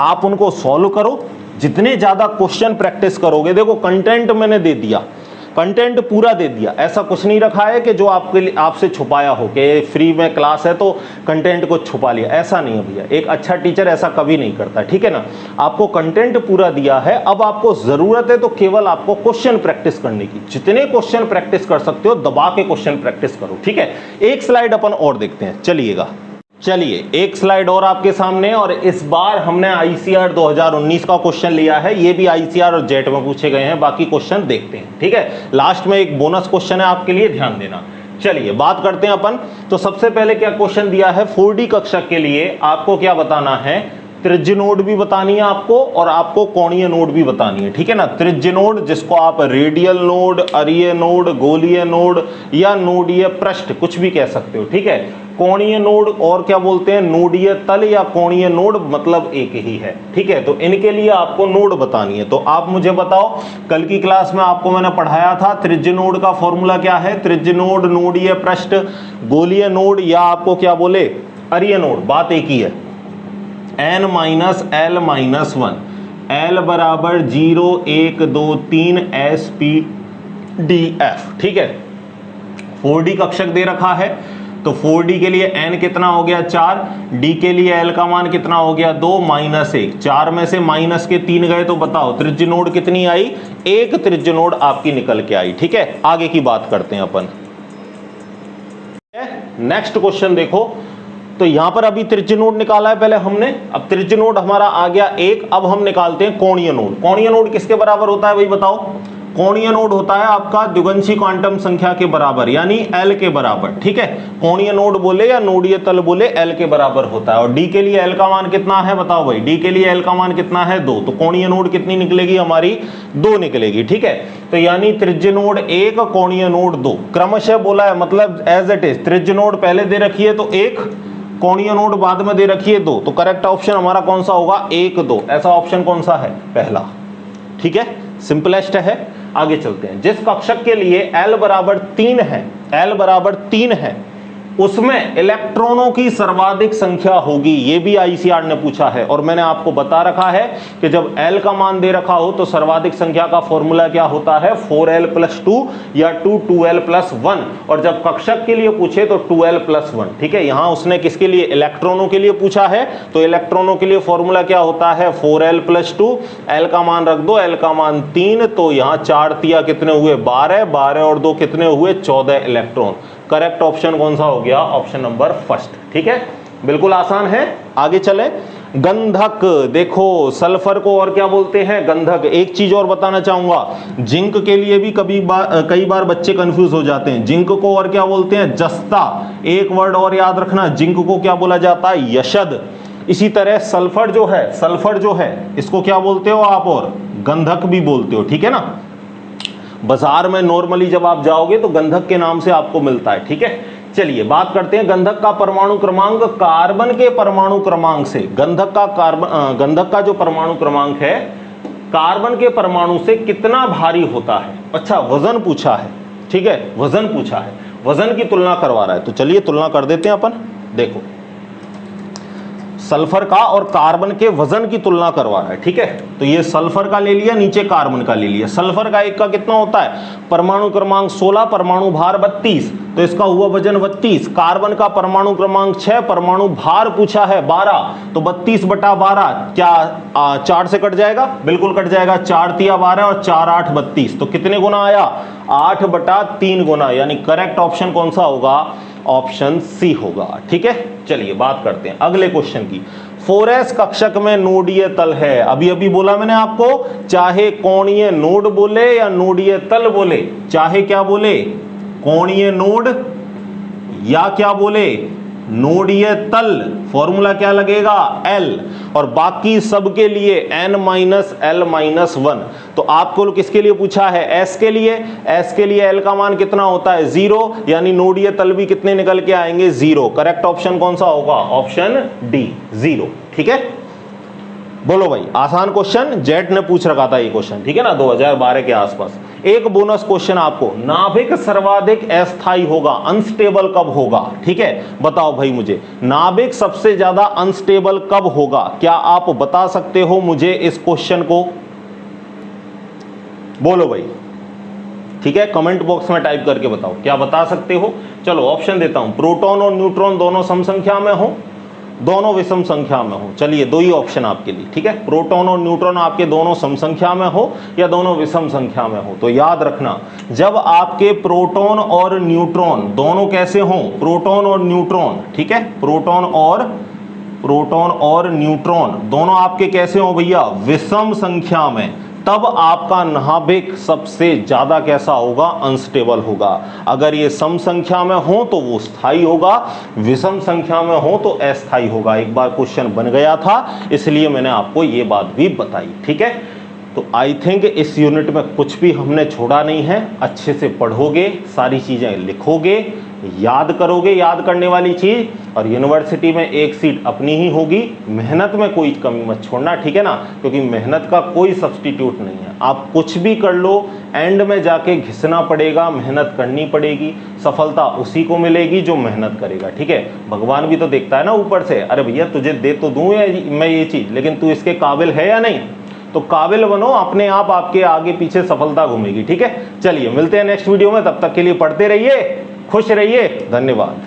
आप उनको सॉल्व करो। जितने ज्यादा क्वेश्चन प्रैक्टिस करोगे, देखो कंटेंट मैंने दे दिया, कंटेंट पूरा दे दिया, ऐसा कुछ नहीं रखा है कि जो आपके लिए आपसे छुपाया हो कि फ्री में क्लास है तो कंटेंट को छुपा लिया, ऐसा नहीं है भैया। एक अच्छा टीचर ऐसा कभी नहीं करता, ठीक है ना। आपको कंटेंट पूरा दिया है, अब आपको जरूरत है तो केवल आपको क्वेश्चन प्रैक्टिस करने की। जितने क्वेश्चन प्रैक्टिस कर सकते हो दबा के क्वेश्चन प्रैक्टिस करो, ठीक है। एक स्लाइड अपन और देखते हैं, चलिए एक स्लाइड और आपके सामने, और इस बार हमने आईसीआर 2019 का क्वेश्चन लिया है। ये भी आईसीआर और जेट में पूछे गए हैं, बाकी क्वेश्चन देखते हैं, ठीक है। लास्ट में एक बोनस क्वेश्चन है आपके लिए, ध्यान देना। चलिए बात करते हैं अपन। तो सबसे पहले क्या क्वेश्चन दिया है, 4D कक्षक के लिए आपको क्या बताना है, त्रिज्य नोड भी बतानी है आपको और आपको कोणीय नोड भी बतानी है, ठीक है ना। त्रिज्य नोड जिसको आप रेडियल नोड, अरीय नोड, गोलीय नोड या नोडीय पृष्ठ कुछ भी कह सकते हो, ठीक है। कोणीय नोड और क्या बोलते हैं, नोडीय तल या कोणीय नोड, मतलब एक ही है, ठीक है। तो इनके लिए आपको नोड बतानी है। तो आप मुझे बताओ, कल की क्लास में आपको मैंने पढ़ाया था त्रिज्य नोड का फॉर्मूला क्या है, त्रिज्य नोड, नोडीय पृष्ठ, गोलीय नोड या आपको क्या बोले अरीय नोड, बात एक ही है। n minus L minus 1, L बराबर 0 1 2 3 एस पी डी एफ, ठीक है। 4D कक्षक दे रखा है, तो 4D के लिए n कितना हो गया 4, d के लिए l का मान कितना हो गया 2 माइनस 1, 4 में से माइनस के 3 गए तो बताओ त्रिज्य नोड कितनी आई, एक त्रिज्य नोड आपकी निकल के आई, ठीक है। आगे की बात करते हैं अपन। नेक्स्ट क्वेश्चन देखो, तो यहां पर अभी त्रिज्य नोड निकाला है पहले हमने, अब त्रिज्य नोड हमारा आ गया एक। अब हम निकालते हैं कोणीय नोड। कोणीय नोड किसके बराबर होता है भाई बताओ, कोणीय नोड होता है आपका द्विगुंशी क्वांटम संख्या के बराबर, यानी L के बराबर, ठीक है। कोणीय नोड बोले या नोडीय तल बोले, L के बराबर होता है। और D के लिए L का मान कितना है बताओ भाई, D के लिए L का मान कितना है 2, तो कोणीय नोड कितनी निकलेगी हमारी 2 निकलेगी, ठीक है। तो यानी त्रिज्य नोड 1, कोणीय नोड 2, क्रमशः बोला है, मतलब एज इट इज। त्रिज्य नोड पहले दे रखी है तो 1, कोणीय नोड बाद में दे रखी है 2, तो करेक्ट ऑप्शन हमारा कौन सा होगा 1 2, ऐसा ऑप्शन कौन सा है पहला, ठीक है। सिंपलेस्ट है। आगे चलते हैं। जिस कक्षक के लिए L बराबर 3 है, L बराबर 3 है, उसमें इलेक्ट्रॉनों की सर्वाधिक संख्या होगी, ये भी आईसीआर ने पूछा है। और मैंने आपको बता रखा है कि जब L का मान दे रखा हो तो सर्वाधिक संख्या का फॉर्मूला क्या होता है, 4L + 2 या 2L + 1। और जब कक्षक के लिए पूछे तो 2L + 1, ठीक है। यहां उसने किसके लिए, इलेक्ट्रॉनों के लिए पूछा है, तो इलेक्ट्रॉनों के लिए फॉर्मूला क्या होता है 4L + 2, L का मान रख दो, L का मान 3, तो यहां 4 तिया कितने हुए 12, 12 और 2 कितने हुए 14 इलेक्ट्रॉन। करेक्ट ऑप्शन कौन सा हो गया, ऑप्शन नंबर फर्स्ट, ठीक है। बिल्कुल आसान है। आगे चले। गंधक देखो, सल्फर को और क्या बोलते हैं गंधक। एक चीज और बताना चाहूंगा, जिंक के लिए भी कई बार बच्चे कंफ्यूज हो जाते हैं। जिंक को और क्या बोलते हैं, जस्ता। एक वर्ड और याद रखना, जिंक को क्या बोला जाता है, यशद। इसी तरह सल्फर जो है इसको क्या बोलते हो आप, और गंधक भी बोलते हो, ठीक है ना। बाजार में नॉर्मली जब आप जाओगे तो गंधक के नाम से आपको मिलता है, ठीक है। चलिए बात करते हैं गंधक का परमाणु क्रमांक कार्बन के परमाणु क्रमांक से। गंधक का जो परमाणु क्रमांक है कार्बन के परमाणु से कितना भारी होता है। अच्छा, वजन पूछा है, ठीक है, वजन पूछा है, वजन की तुलना करवा रहा है। तो चलिए तुलना कर देते हैं अपन। देखो, सल्फर का और कार्बन के वजन की तुलना करवा रहा है, ठीक है। तो ये सल्फर का ले लिया, नीचे कार्बन का ले लिया। सल्फर का एक का कितना होता है, परमाणु क्रमांक 16, परमाणु भार 32, तो इसका हुआ वजन 32। कार्बन का परमाणु क्रमांक 6, परमाणु भार पूछा है 12, तो 32/12 क्या 4 से कट जाएगा, बिल्कुल कट जाएगा। 4 तिया 12 और 4 8 32, तो कितने गुना आया 8/3 गुना, यानी करेक्ट ऑप्शन कौन सा होगा, ऑप्शन सी होगा, ठीक है। चलिए बात करते हैं अगले क्वेश्चन की। 4s कक्षक में नोडीय तल है। अभी बोला मैंने आपको, चाहे कोणीय नोड बोले या नोडीय तल बोले, चाहे क्या बोले, कोणीय नोड या क्या बोले, नोडीय तल, फॉर्मूला क्या लगेगा L, और बाकी सब के लिए n - l - 1। तो आपको किसके लिए पूछा है, S के लिए। S के लिए L का मान कितना होता है 0, यानी नोडीय तल भी कितने निकल के आएंगे 0। करेक्ट ऑप्शन कौन सा होगा, ऑप्शन डी 0, ठीक है। बोलो भाई, आसान क्वेश्चन, जेट ने पूछ रखा था ये क्वेश्चन, ठीक है ना, 2012 के आसपास। एक बोनस क्वेश्चन आपको, नाभिक सर्वाधिक अस्थायी होगा, अनस्टेबल कब होगा, ठीक है। बताओ भाई मुझे, नाभिक सबसे ज्यादा अनस्टेबल कब होगा, क्या आप बता सकते हो मुझे इस क्वेश्चन को, बोलो भाई। ठीक है, कमेंट बॉक्स में टाइप करके बताओ क्या बता सकते हो। चलो ऑप्शन देता हूं, प्रोटॉन और न्यूट्रॉन दोनों सम संख्या में हो, दोनों विषम संख्या में हो। चलिए दो ही ऑप्शन आपके लिए, ठीक है, प्रोटॉन और न्यूट्रॉन आपके दोनों सम संख्या में हो या दोनों विषम संख्या में हो। तो याद रखना, जब आपके प्रोटॉन और न्यूट्रॉन दोनों कैसे हों, प्रोटॉन और न्यूट्रॉन, ठीक है, प्रोटॉन और न्यूट्रॉन दोनों आपके कैसे हो भैया, विषम संख्या में, तब आपका नाभिक सबसे ज्यादा कैसा होगा, अनस्टेबल होगा। अगर ये सम संख्या में हो तो वो स्थायी होगा, विषम संख्या में हो तो अस्थायी होगा। एक बार क्वेश्चन बन गया था, इसलिए मैंने आपको ये बात भी बताई, ठीक है। तो आई थिंक इस यूनिट में कुछ भी हमने छोड़ा नहीं है। अच्छे से पढ़ोगे, सारी चीजें लिखोगे, याद करोगे, याद करने वाली चीज, और यूनिवर्सिटी में एक सीट अपनी ही होगी। मेहनत में कोई कमी मत छोड़ना, ठीक है ना, क्योंकि मेहनत का कोई सब्स्टिट्यूट नहीं है। आप कुछ भी कर लो, एंड में जाके घिसना पड़ेगा, मेहनत करनी पड़ेगी, सफलता उसी को मिलेगी जो मेहनत करेगा, ठीक है। भगवान भी तो देखता है ना ऊपर से, अरे भैया तुझे दे तो दूं मैं ये चीज, लेकिन तू इसके काबिल है या नहीं। तो काबिल बनो, अपने आप आपके आगे पीछे सफलता घूमेगी, ठीक है। चलिए मिलते हैं नेक्स्ट वीडियो में, तब तक के लिए पढ़ते रहिए, खुश रहिए, धन्यवाद।